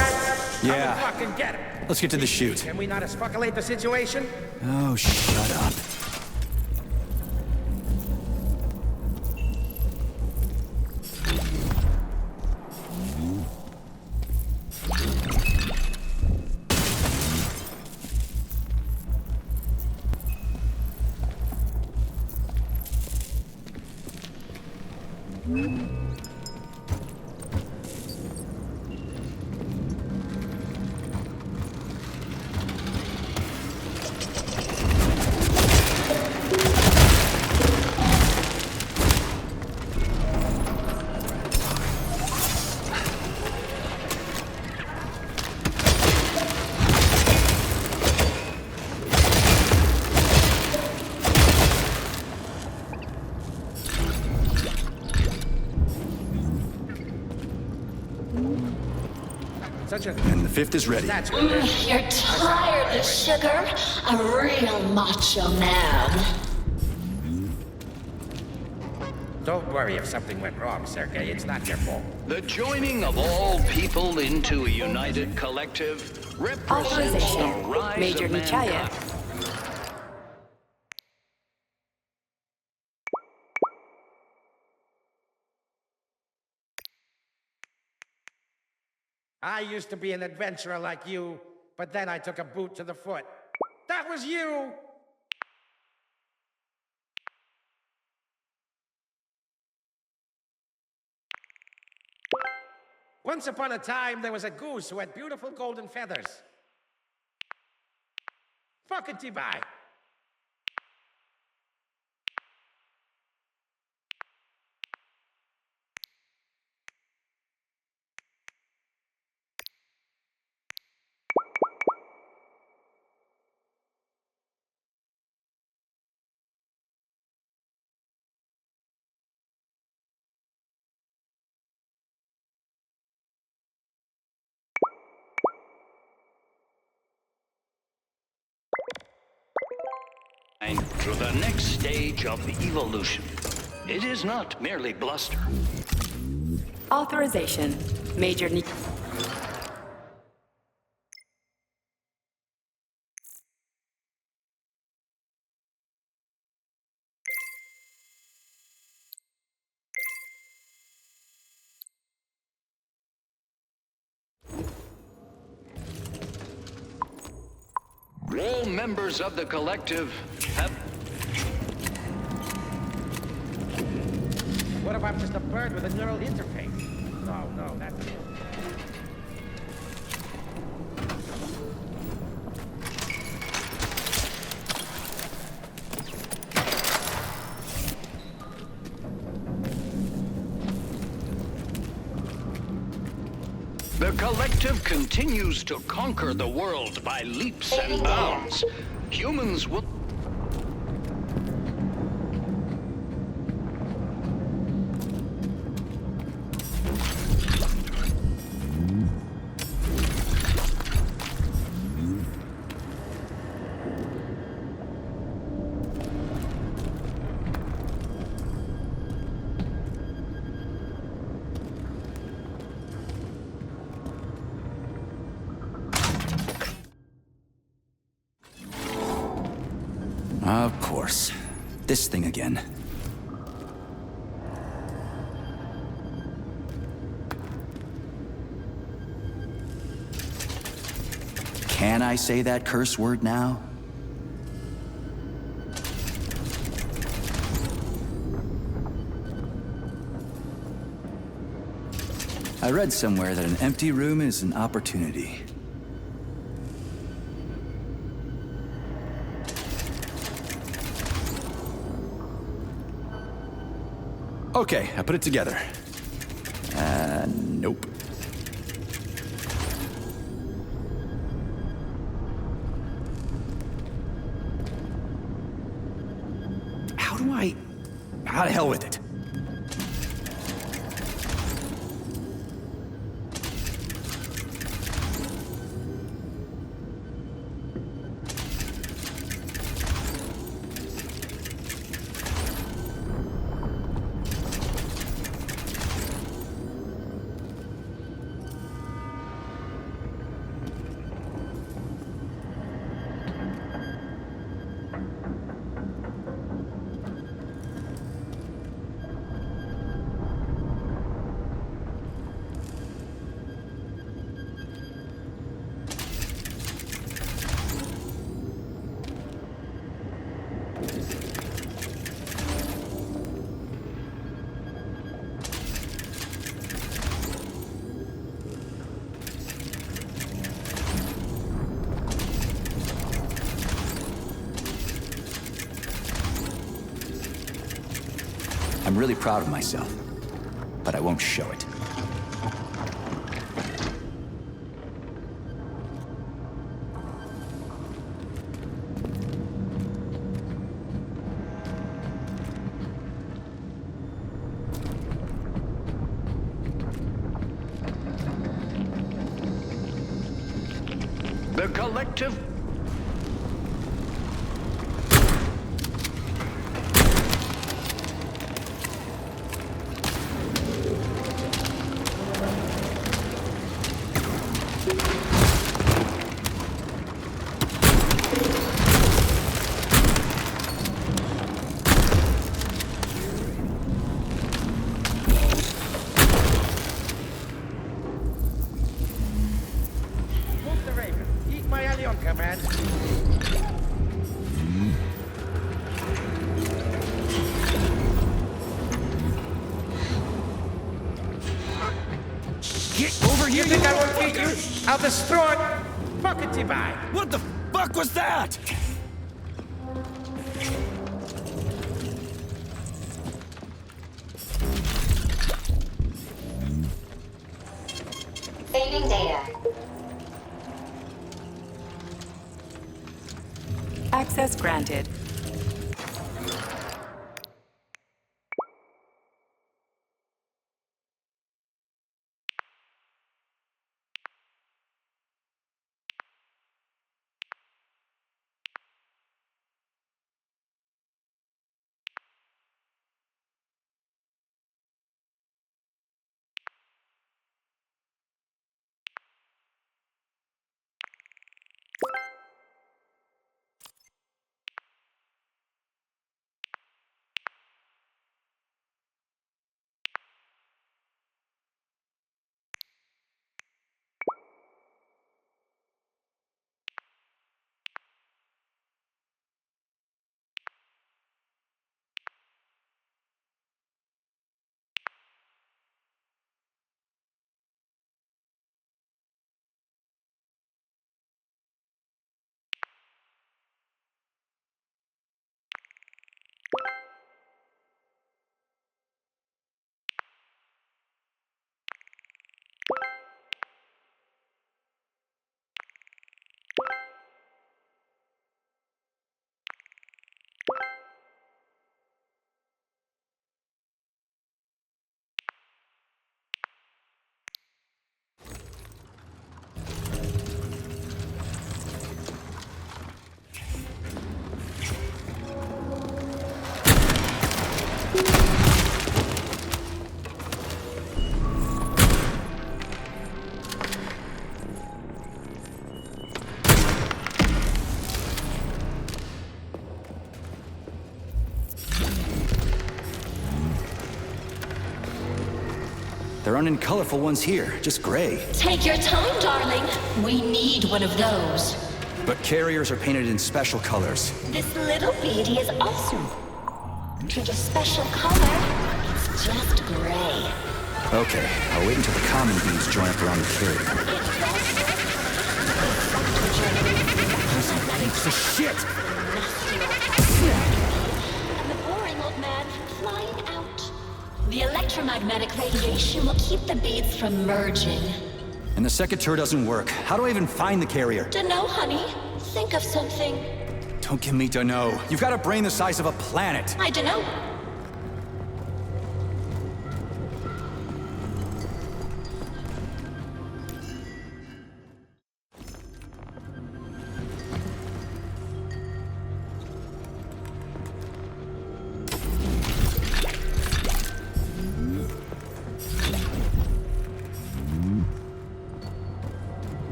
Yeah. Come and fucking get it. Let's get to the shoot. Can we not escalate the situation? Oh, shut up. And the fifth is ready. That's You're tired, sugar. A real macho man. Don't worry if something went wrong, Sergei. It's not your fault. The joining of all people into a united collective represents the Authorization. rise Major of Nichayev. mankind. I used to be an adventurer like you, but then I took a boot to the foot. That was you! Once upon a time, there was a goose who had beautiful golden feathers. Fucking T-bye. To the next stage of evolution. It is not merely bluster. Authorization. Major Ni... All members of the collective have... What if I'm just a bird with a neural interface? No, that's... The collective continues to conquer the world by leaps and bounds. Humans will... Of course. This thing again. Can I say that curse word now? I read somewhere that an empty room is an opportunity. Okay, I put it together. Nope. How the hell with it? I'm really proud of myself, but I won't show it. The collective... Move the Raven. Eat my Alyonka, man. Get over here! You think I won't beat you? I'll destroy it. Buckety bye. What the fuck was that? Saving data. Access granted. There aren't any colorful ones here, just gray. Take your time, darling. We need one of those. But carriers are painted in special colors. This little beauty is awesome. To the special color, it's just gray. Okay, I'll wait until the common bees join up around the carrier. Piece of shit! And the boring old man flying out. The electromagnetic radiation will keep the beads from merging. And the second tour doesn't work. How do I even find the carrier? Dunno, honey. Think of something. Don't give me dunno. You've got a brain the size of a planet. I dunno.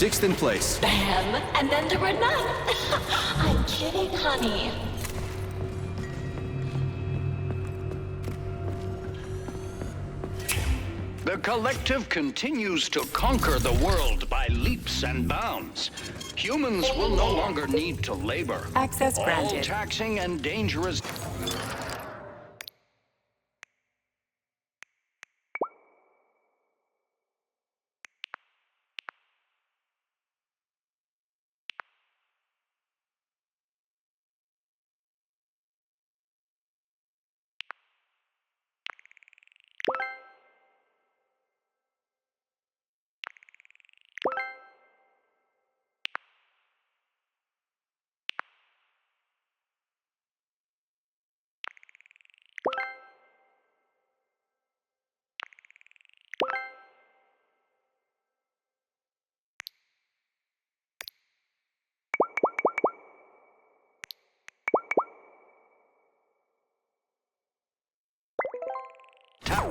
6th in place. Bam! And then there were none. I'm kidding, honey. The Collective continues to conquer the world by leaps and bounds. Humans will no longer need to labor. Access All granted. taxing and dangerous...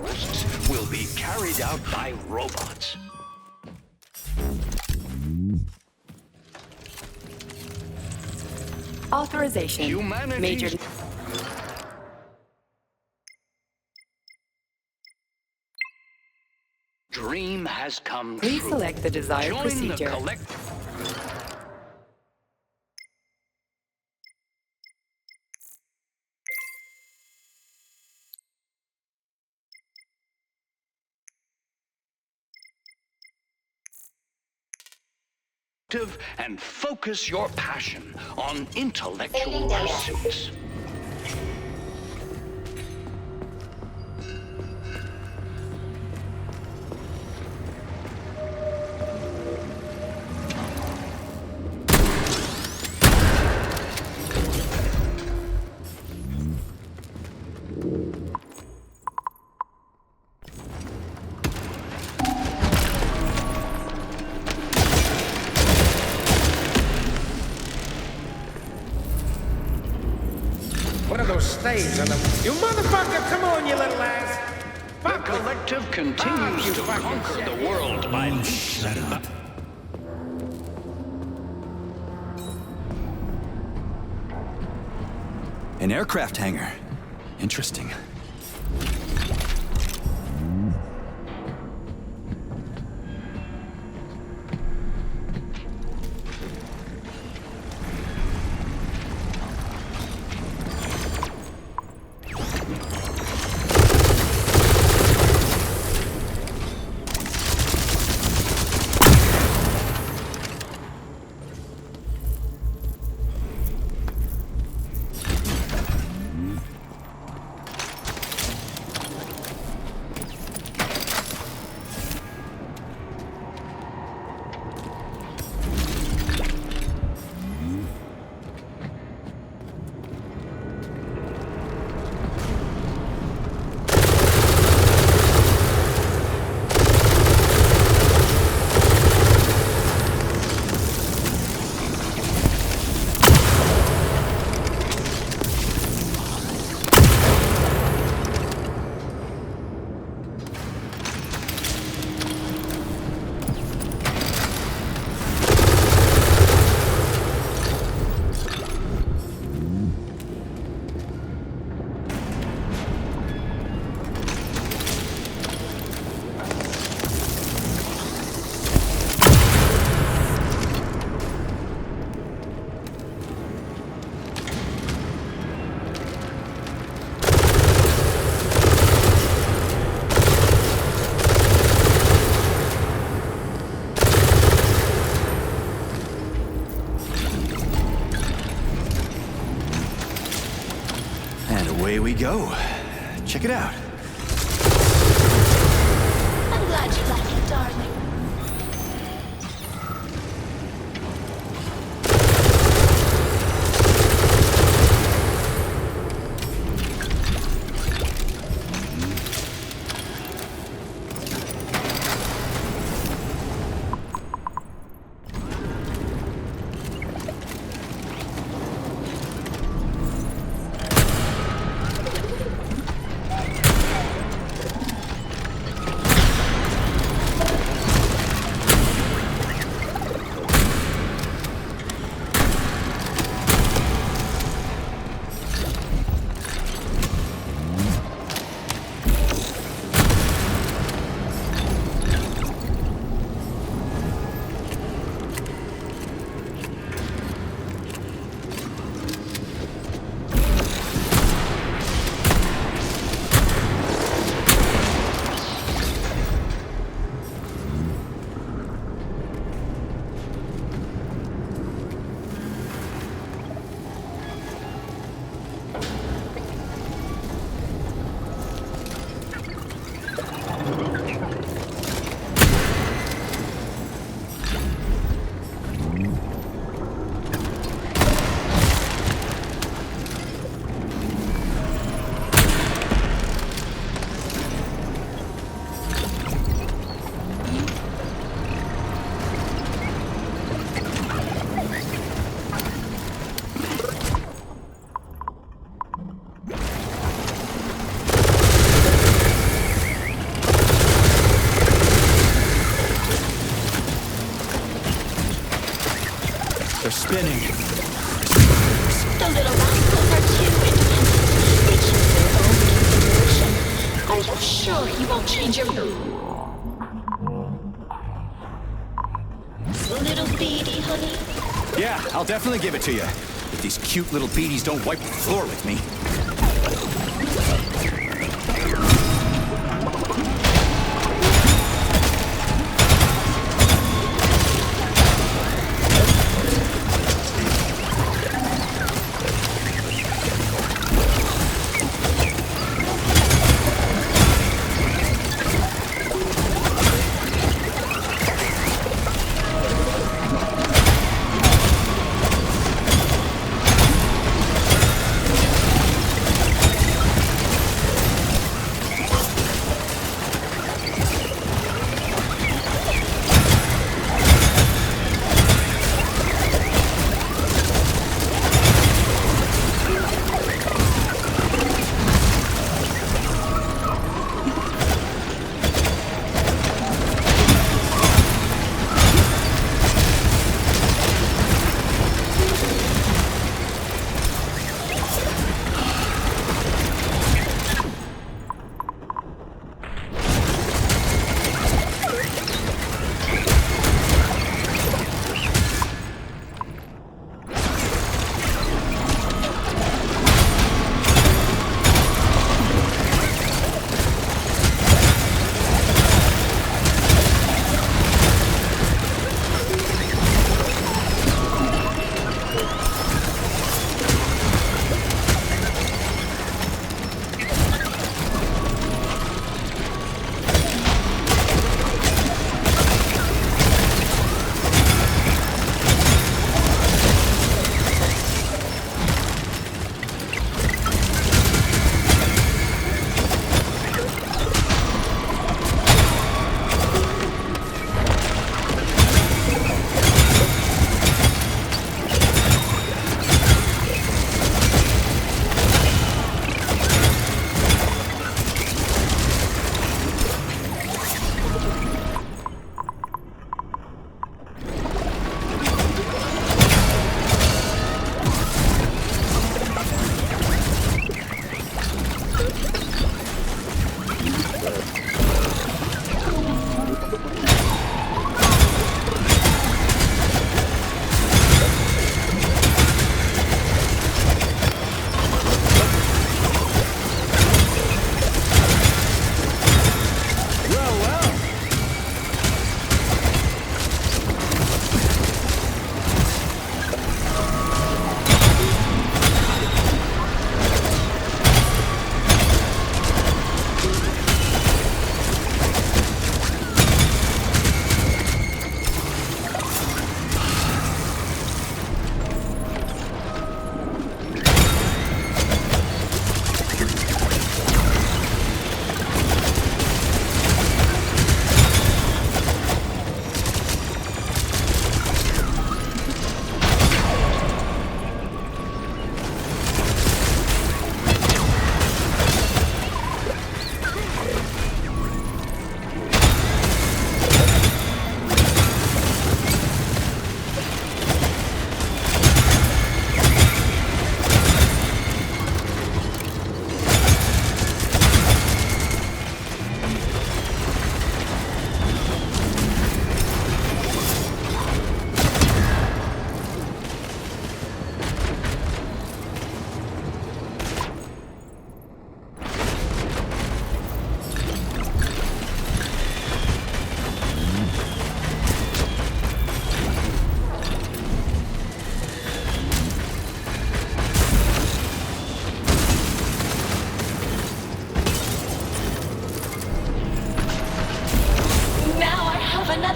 terrorists will be carried out by robots. Authorization. Humanity's Major. dream has come Please true. select the desired Join procedure. the collect... and focus your passion on intellectual pursuits. What are those stains on them? You motherfucker! Come on, you little ass! The Fuck me. Collective continues you to fucking conquer shit. the world by leaps Shut and up. An aircraft hangar. Interesting. Away we go. Check it out. I'm glad you like it, darling. They're spinning. The little rascals are too independent. They choose their own configuration. Are you sure you won't change your mood? Little beady, honey? Yeah, I'll definitely give it to you. If these cute little beaties don't wipe the floor with me.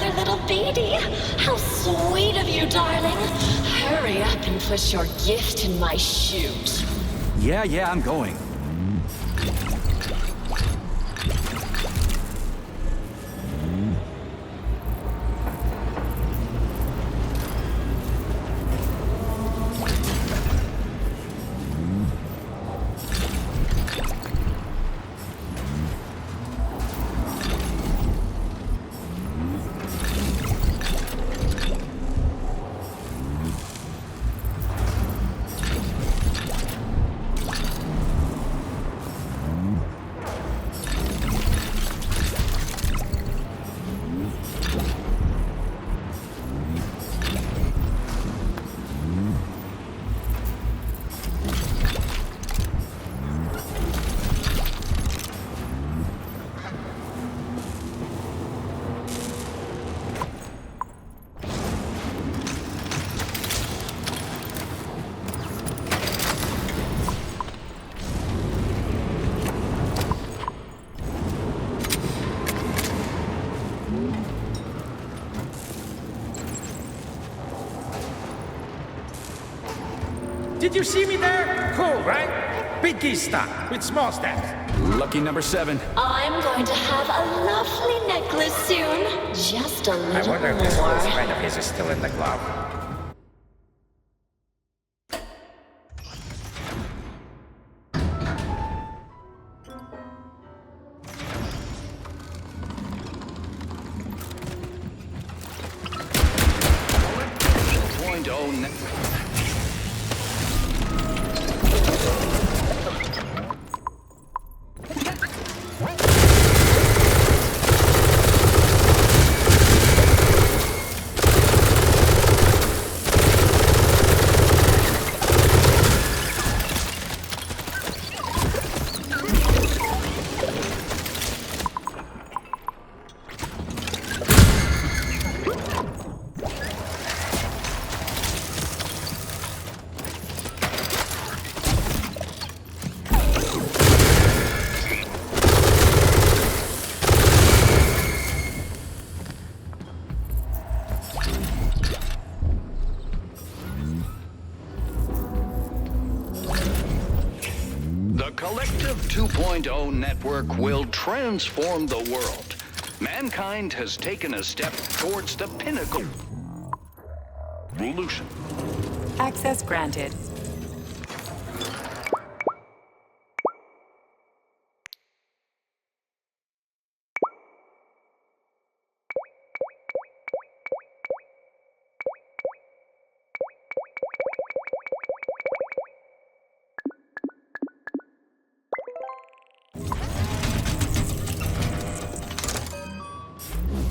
another little baby. How sweet of you, darling. Hurry up and put your gift in my chute. Yeah, I'm going. Did you see me there? Cool, right? Big geese stop with small steps. Lucky number 7. I'm going to have a lovely necklace soon. Just a little I wonder if this more. close friend of his is still in the glove. The Collective 2.0 network will transform the world. Mankind has taken a step towards the pinnacle. Revolution. Access granted.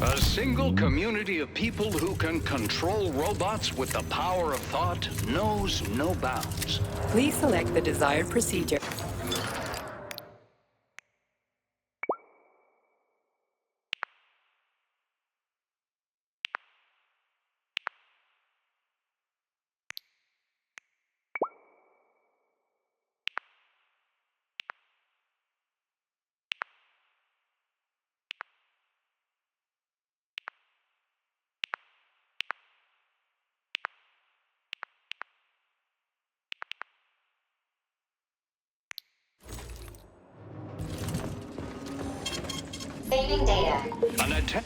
A single community of people who can control robots with the power of thought knows no bounds. Please select the desired procedure. Saving data. An attack.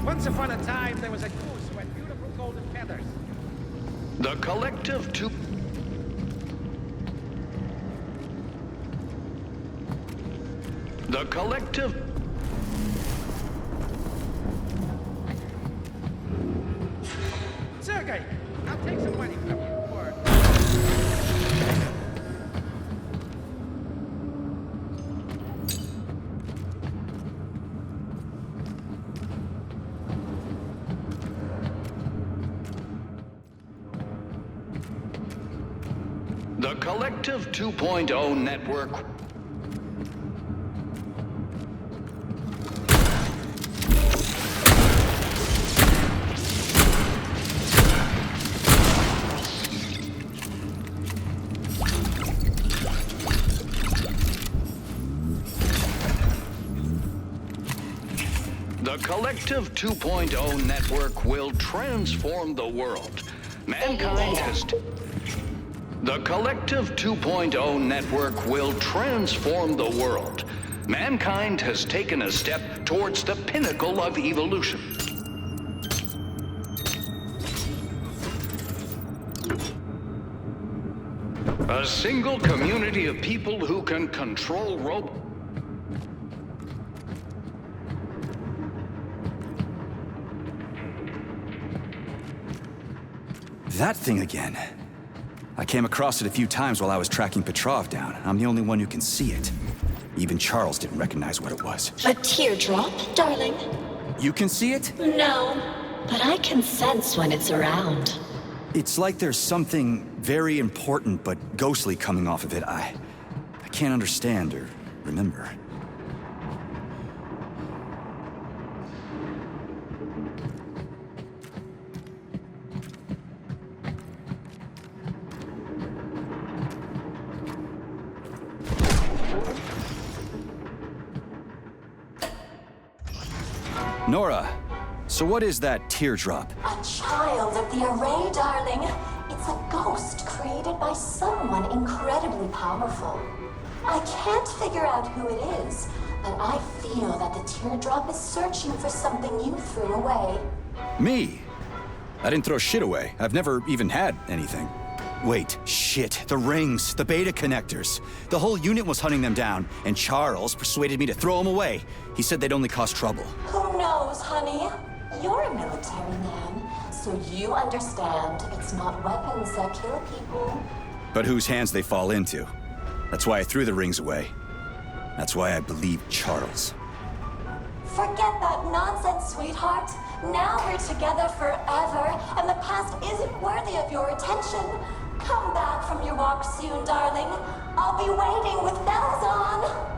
Once upon a time, there was a goose who had beautiful golden feathers. The Collective 2. The collective... Sergey, I'll take some money from you, or... The Collective 2.0 network... The Collective 2.0 network will transform the world. Mankind has... The Collective 2.0 network will transform the world. Mankind has taken a step towards the pinnacle of evolution. A single community of people who can control robots. That thing again. I came across it a few times while I was tracking Petrov down. I'm the only one who can see it. Even Charles didn't recognize what it was. A teardrop, darling? You can see it? No, but I can sense when it's around. It's like there's something very important but ghostly coming off of it. I can't understand or remember. Nora, so what is that teardrop? A child of the Array, darling. It's a ghost created by someone incredibly powerful. I can't figure out who it is, but I feel that the teardrop is searching for something you threw away. Me? I didn't throw shit away. I've never even had anything. Wait, shit. The rings, the beta connectors. The whole unit was hunting them down, and Charles persuaded me to throw them away. He said they'd only cause trouble. Who knows, honey? You're a military man, so you understand it's not weapons that kill people. But whose hands they fall into. That's why I threw the rings away. That's why I believe Charles. Forget that nonsense, sweetheart. Now we're together forever, and the past isn't worthy of your attention. Come back from your walk soon, darling. I'll be waiting with bells on.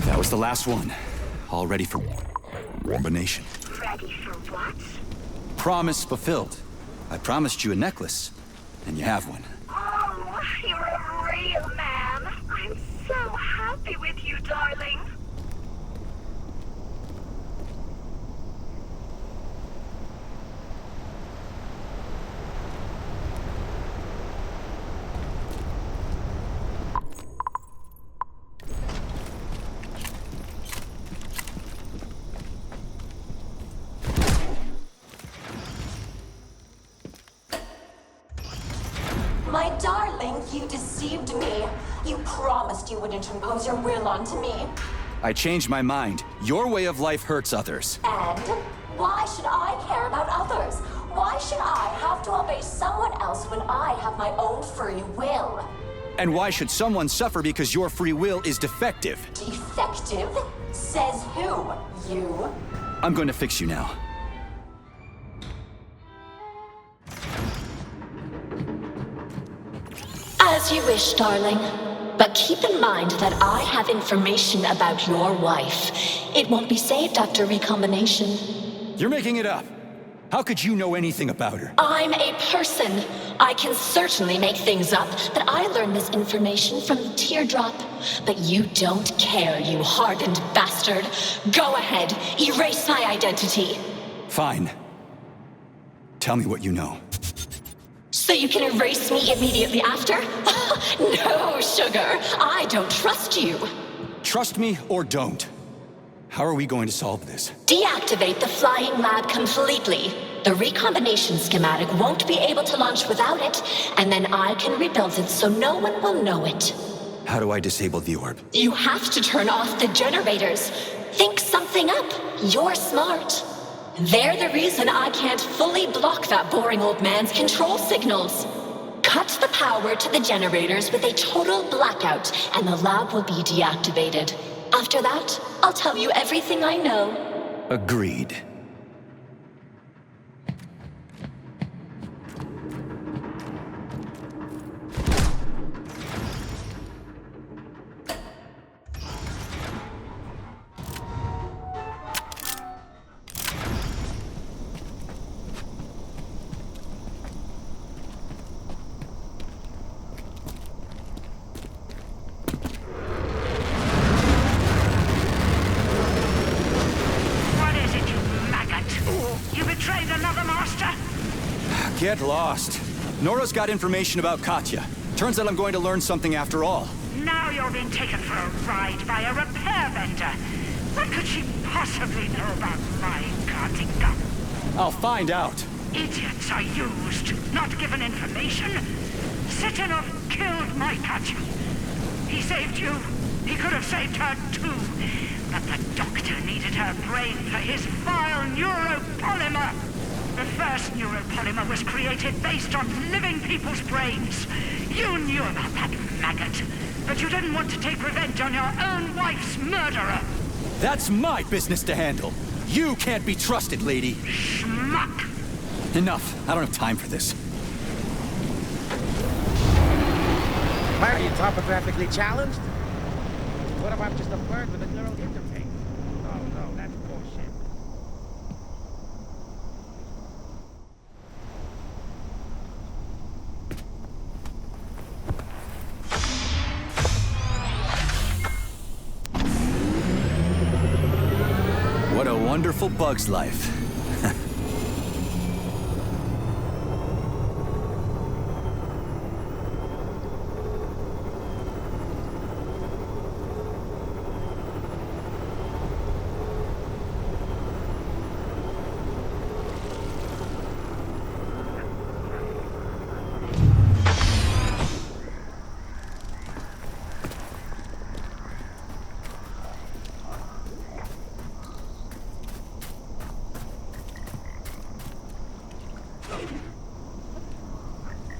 That was the last one. All ready for... Combination. Ready for what? Promise fulfilled. I promised you a necklace, and you have one. Oh, you're a real man. I'm so happy with you, darling. My darling, you deceived me. You promised you wouldn't impose your will onto me. I changed my mind. Your way of life hurts others. And why should I care about others? Why should I have to obey someone else when I have my own free will? And why should someone suffer because your free will is defective? Defective? Says who? You? I'm going to fix you now. As you wish, darling. But keep in mind that I have information about your wife. It won't be saved after recombination. You're making it up. How could you know anything about her? I'm a person. I can certainly make things up, but I learned this information from the teardrop. But you don't care, you hardened bastard. Go ahead, erase my identity. Fine. Tell me what you know. So you can erase me immediately after? No, sugar. I don't trust you. Trust me or don't. How are we going to solve this? Deactivate the flying lab completely. The recombination schematic won't be able to launch without it, and then I can rebuild it so no one will know it. How do I disable the orb? You have to turn off the generators. Think something up. You're smart. They're the reason I can't fully block that boring old man's control signals. Cut the power to the generators with a total blackout, and the lab will be deactivated. After that, I'll tell you everything I know. Agreed. Get lost. Nora's got information about Katya. Turns out I'm going to learn something after all. Now you're being taken for a ride by a repair vendor. What could she possibly know about my carting gun? I'll find out. Idiots are used, not given information. Sitinov killed my Katya. He saved you. He could have saved her too. But the doctor needed her brain for his vile neuropolymer. The first neuropolymer was created based on living people's brains. You knew about that maggot, but you didn't want to take revenge on your own wife's murderer. That's my business to handle. You can't be trusted, lady. Schmuck! Enough. I don't have time for this. Why, are you topographically challenged? What if I'm just a bird with a neural interface? Oh, no, that's bullshit. What a wonderful bug's life.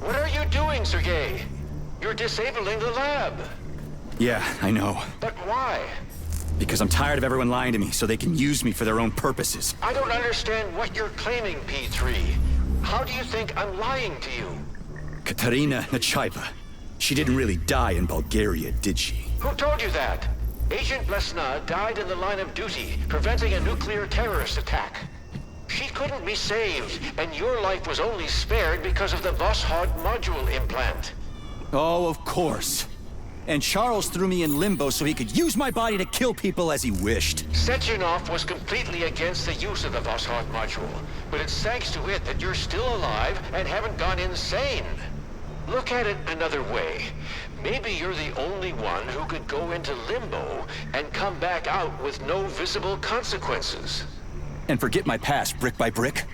What are you doing, Sergei? You're disabling the lab. Yeah, I know. But why? Because I'm tired of everyone lying to me so they can use me for their own purposes. I don't understand what you're claiming, P3. How do you think I'm lying to you? Katerina Nechaeva. She didn't really die in Bulgaria, did she? Who told you that? Agent Blesna died in the line of duty, preventing a nuclear terrorist attack. She couldn't be saved, and your life was only spared because of the Voskhod module implant. Oh, of course. And Charles threw me in limbo so he could use my body to kill people as he wished. Sechenov was completely against the use of the Voskhod module, but it's thanks to it that you're still alive and haven't gone insane. Look at it another way. Maybe you're the only one who could go into limbo and come back out with no visible consequences. And forget my past brick by brick?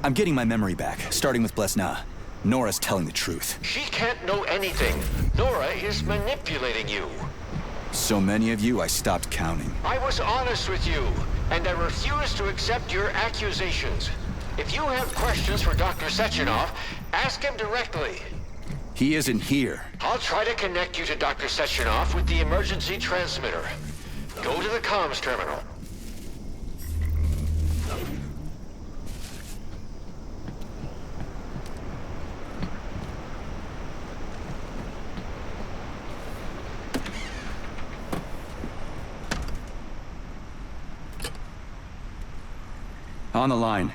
I'm getting my memory back, starting with Blesna. Nora's telling the truth. She can't know anything. Nora is manipulating you. So many of you, I stopped counting. I was honest with you, and I refuse to accept your accusations. If you have questions for Dr. Sechenov, ask him directly. He isn't here. I'll try to connect you to Dr. Sechenov with the emergency transmitter. Go to the comms terminal. On the line.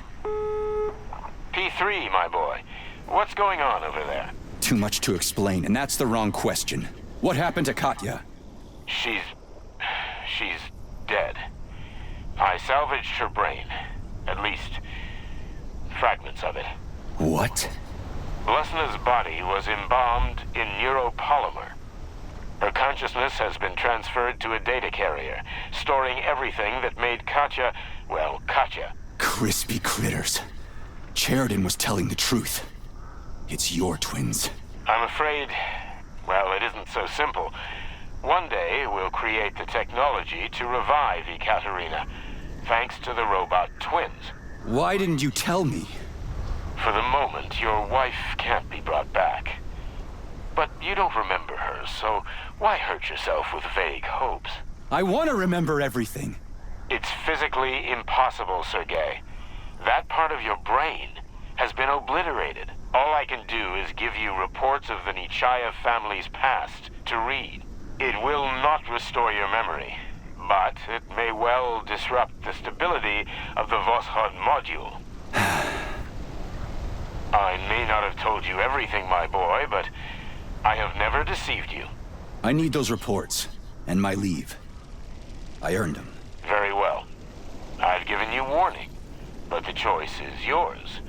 P3, my boy. What's going on over there? Too much to explain, and that's the wrong question. What happened to Katya? She's dead. I salvaged her brain. At least, fragments of it. What? Blesna's body was embalmed in neuropolymer. Her consciousness has been transferred to a data carrier, storing everything that made Katya, well, Katya. Crispy critters. Sheridan was telling the truth. It's your twins. I'm afraid, well, it isn't so simple. One day, we'll create the technology to revive Ekaterina, thanks to the robot twins. Why didn't you tell me? For the moment, your wife can't be brought back. But you don't remember her, so why hurt yourself with vague hopes? I want to remember everything. It's physically impossible, Sergei. That part of your brain has been obliterated. All I can do is give you reports of the Nechayev family's past to read. It will not restore your memory, but it may well disrupt the stability of the Voskhod module. I may not have told you everything, my boy, but I have never deceived you. I need those reports, and my leave. I earned them. Very well. I've given you warning, but the choice is yours.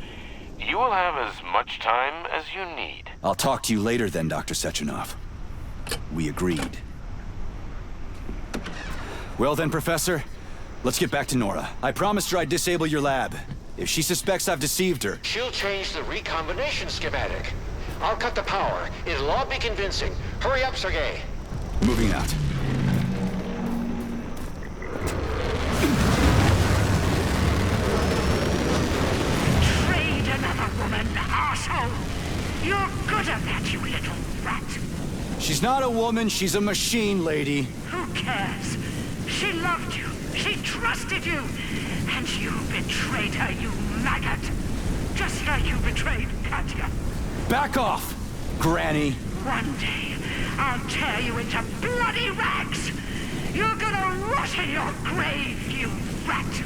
You will have as much time as you need. I'll talk to you later then, Dr. Sechenov. We agreed. Well then, Professor, let's get back to Nora. I promised her I'd disable your lab. If she suspects I've deceived her... She'll change the recombination schematic. I'll cut the power. It'll all be convincing. Hurry up, Sergei. Moving out. Trade another woman, asshole! You're good at that, you little rat! She's not a woman, she's a machine, lady. Who cares? She loved you. She trusted you. And you betrayed her, you maggot. Just like you betrayed Katya. Back off, Granny. One day, I'll tear you into bloody rags. You're gonna rot in your grave, you rat.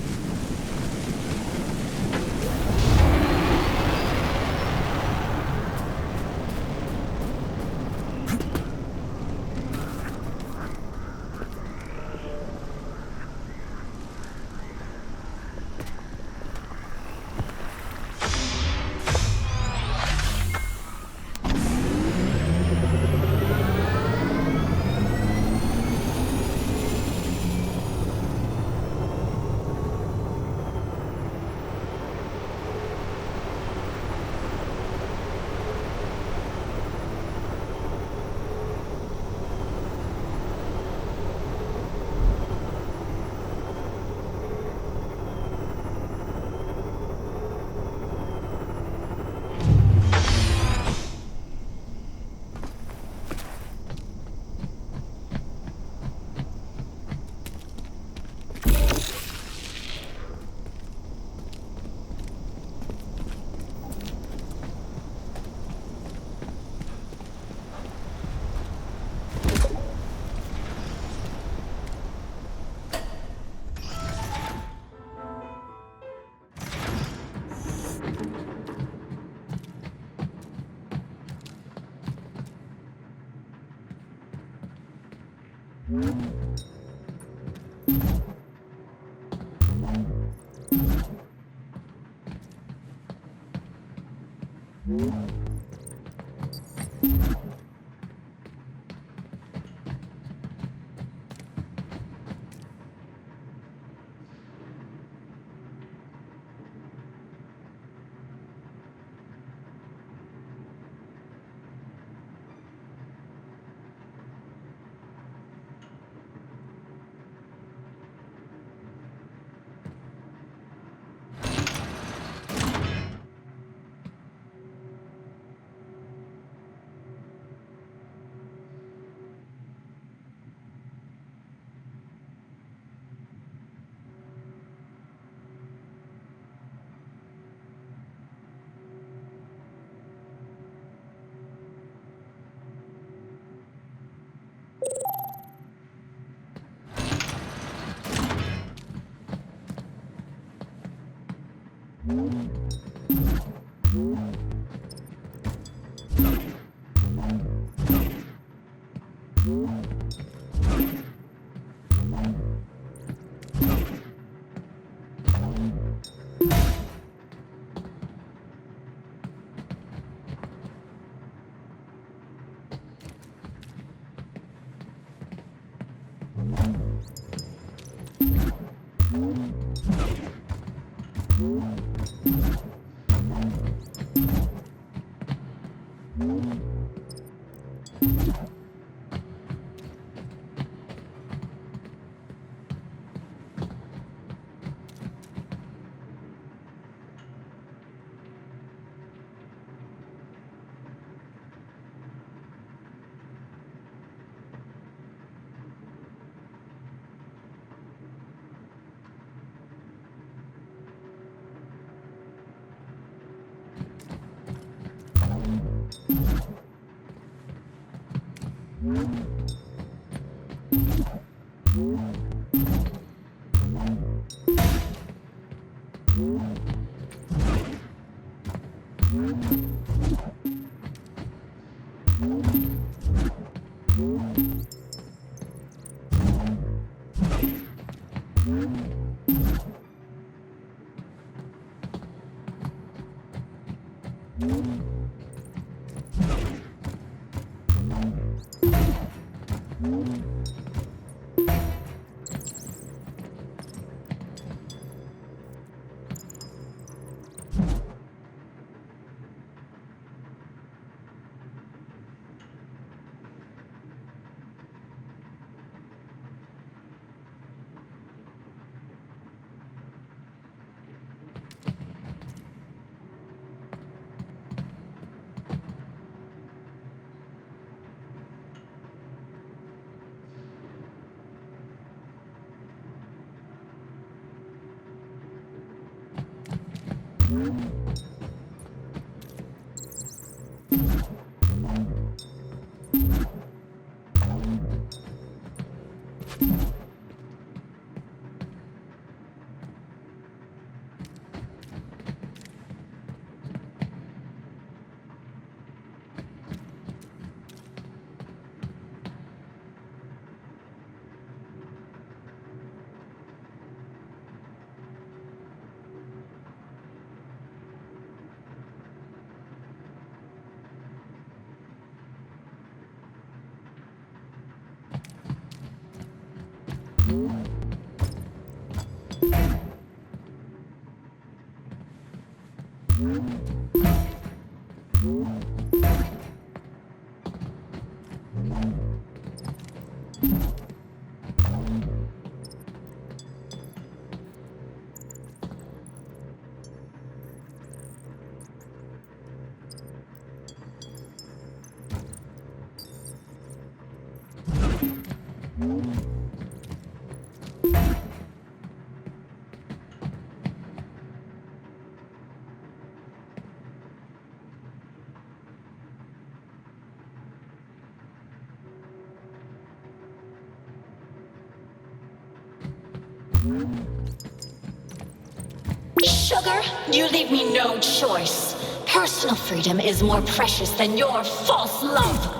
Sugar, you leave me no choice. Personal freedom is more precious than your false love.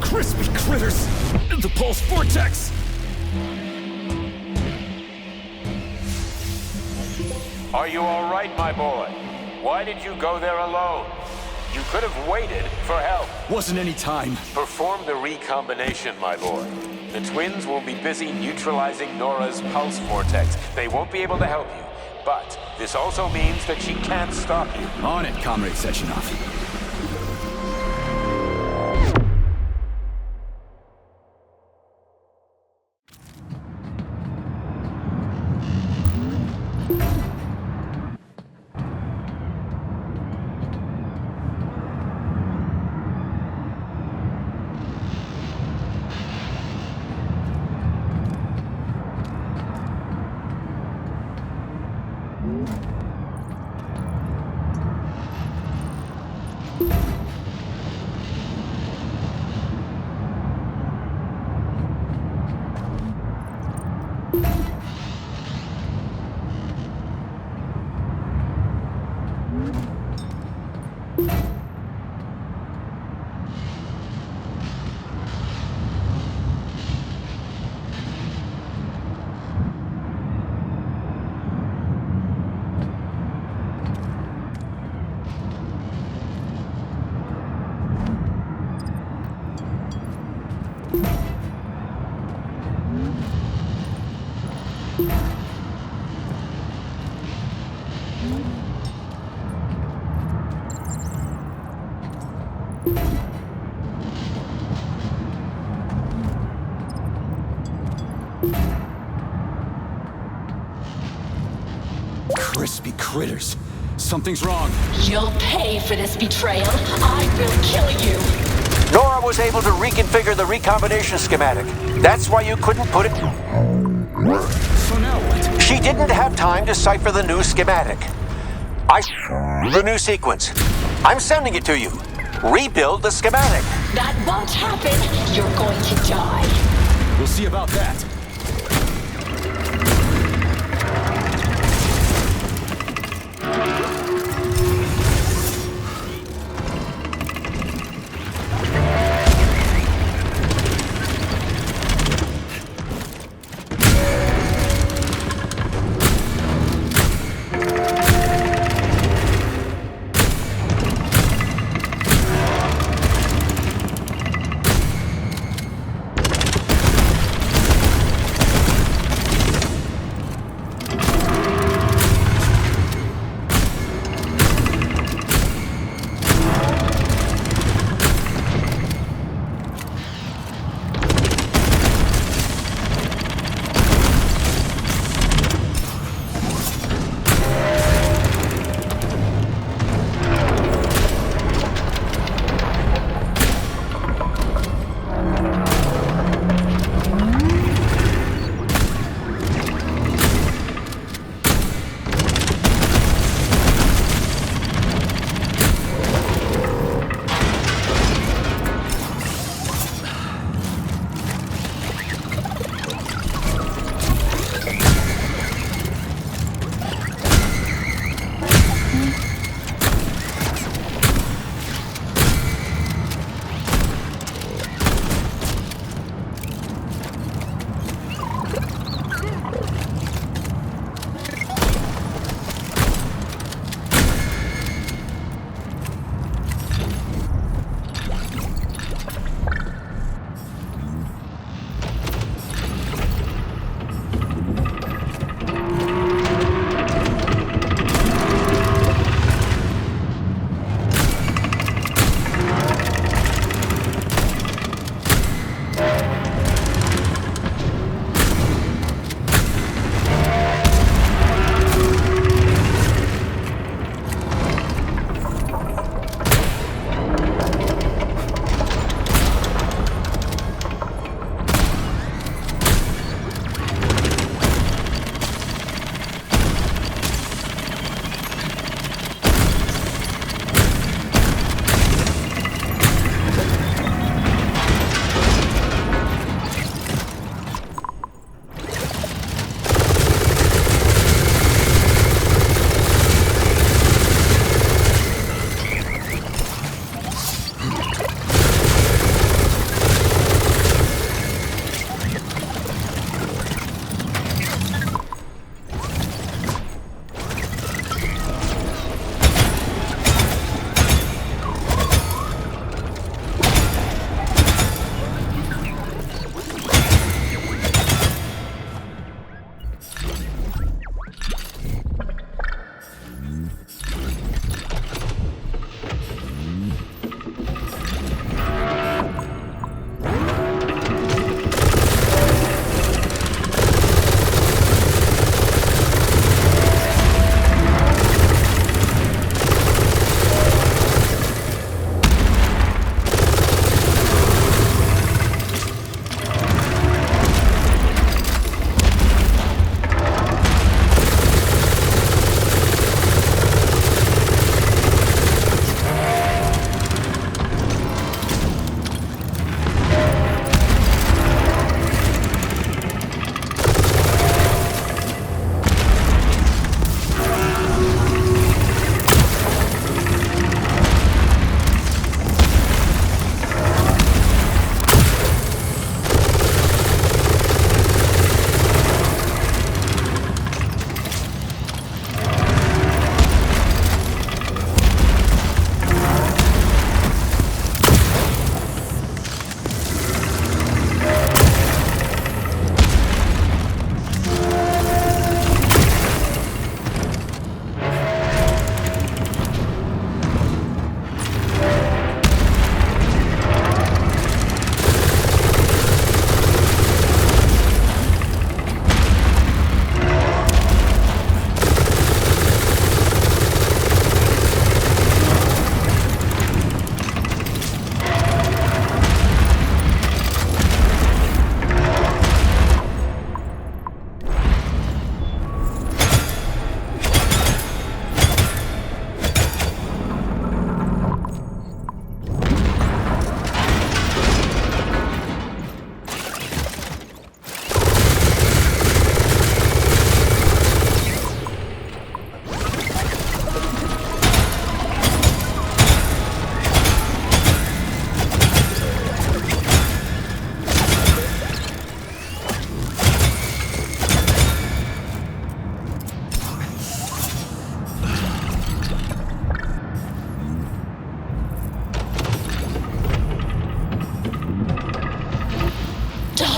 Crispy critters! The pulse vortex! Are you all right, my boy? Why did you go there alone? You could have waited for help. Wasn't any time. Perform the recombination, my boy. The twins will be busy neutralizing Nora's pulse vortex. They won't be able to help you. But this also means that she can't stop you. On it, Comrade Sechenov. Crispy critters. Something's wrong. You'll pay for this betrayal. I will kill you. Nora was able to reconfigure the recombination schematic. That's why you couldn't put it... So now what? She didn't have time to cipher the new schematic. The new sequence. I'm sending it to you. Rebuild the schematic. That won't happen. You're going to die. We'll see about that.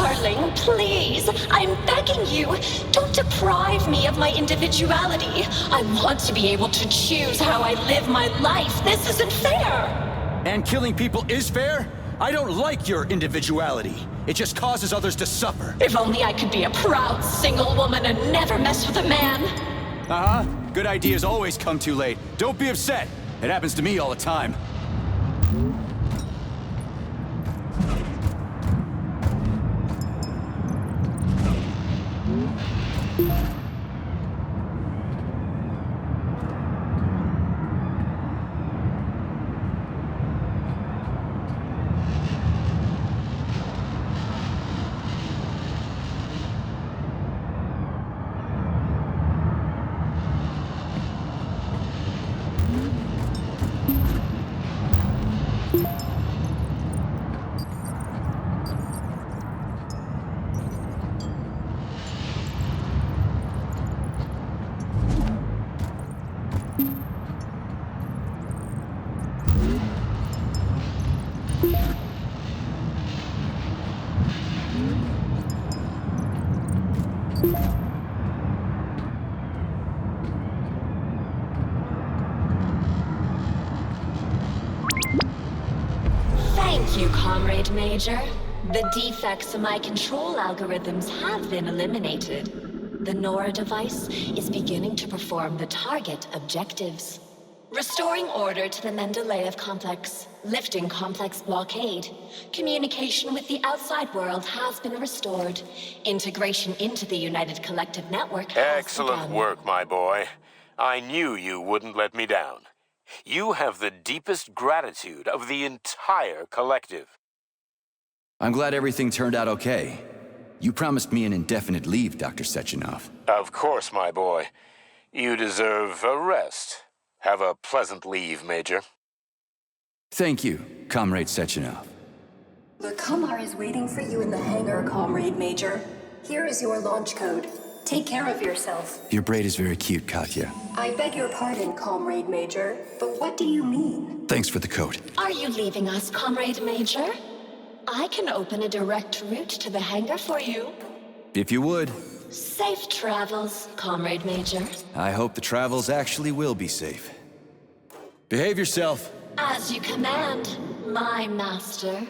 Darling, please, I'm begging you, don't deprive me of my individuality. I want to be able to choose how I live my life. This isn't fair. And killing people is fair? I don't like your individuality. It just causes others to suffer. If only I could be a proud single woman and never mess with a man. Uh-huh. Good ideas always come too late. Don't be upset. It happens to me all the time. Thank you, Comrade Major. The defects in my control algorithms have been eliminated. The NORA device is beginning to perform the target objectives. Restoring order to the Mendeleev complex, lifting complex blockade. Communication with the outside world has been restored. Integration into the United Collective Network has Excellent begun. work, my boy. I knew you wouldn't let me down. You have the deepest gratitude of the entire collective. I'm glad everything turned out okay. You promised me an indefinite leave, Dr. Sechenov. Of course, my boy. You deserve a rest. Have a pleasant leave, Major. Thank you, Comrade Sechenov. The Kamar is waiting for you in the hangar, Comrade Major. Here is your launch code. Take care of yourself. Your braid is very cute, Katya. I beg your pardon, Comrade Major, but what do you mean? Thanks for the code. Are you leaving us, Comrade Major? I can open a direct route to the hangar for you. If you would. Safe travels, Comrade Major. I hope the travels actually will be safe. Behave yourself. As you command, my master.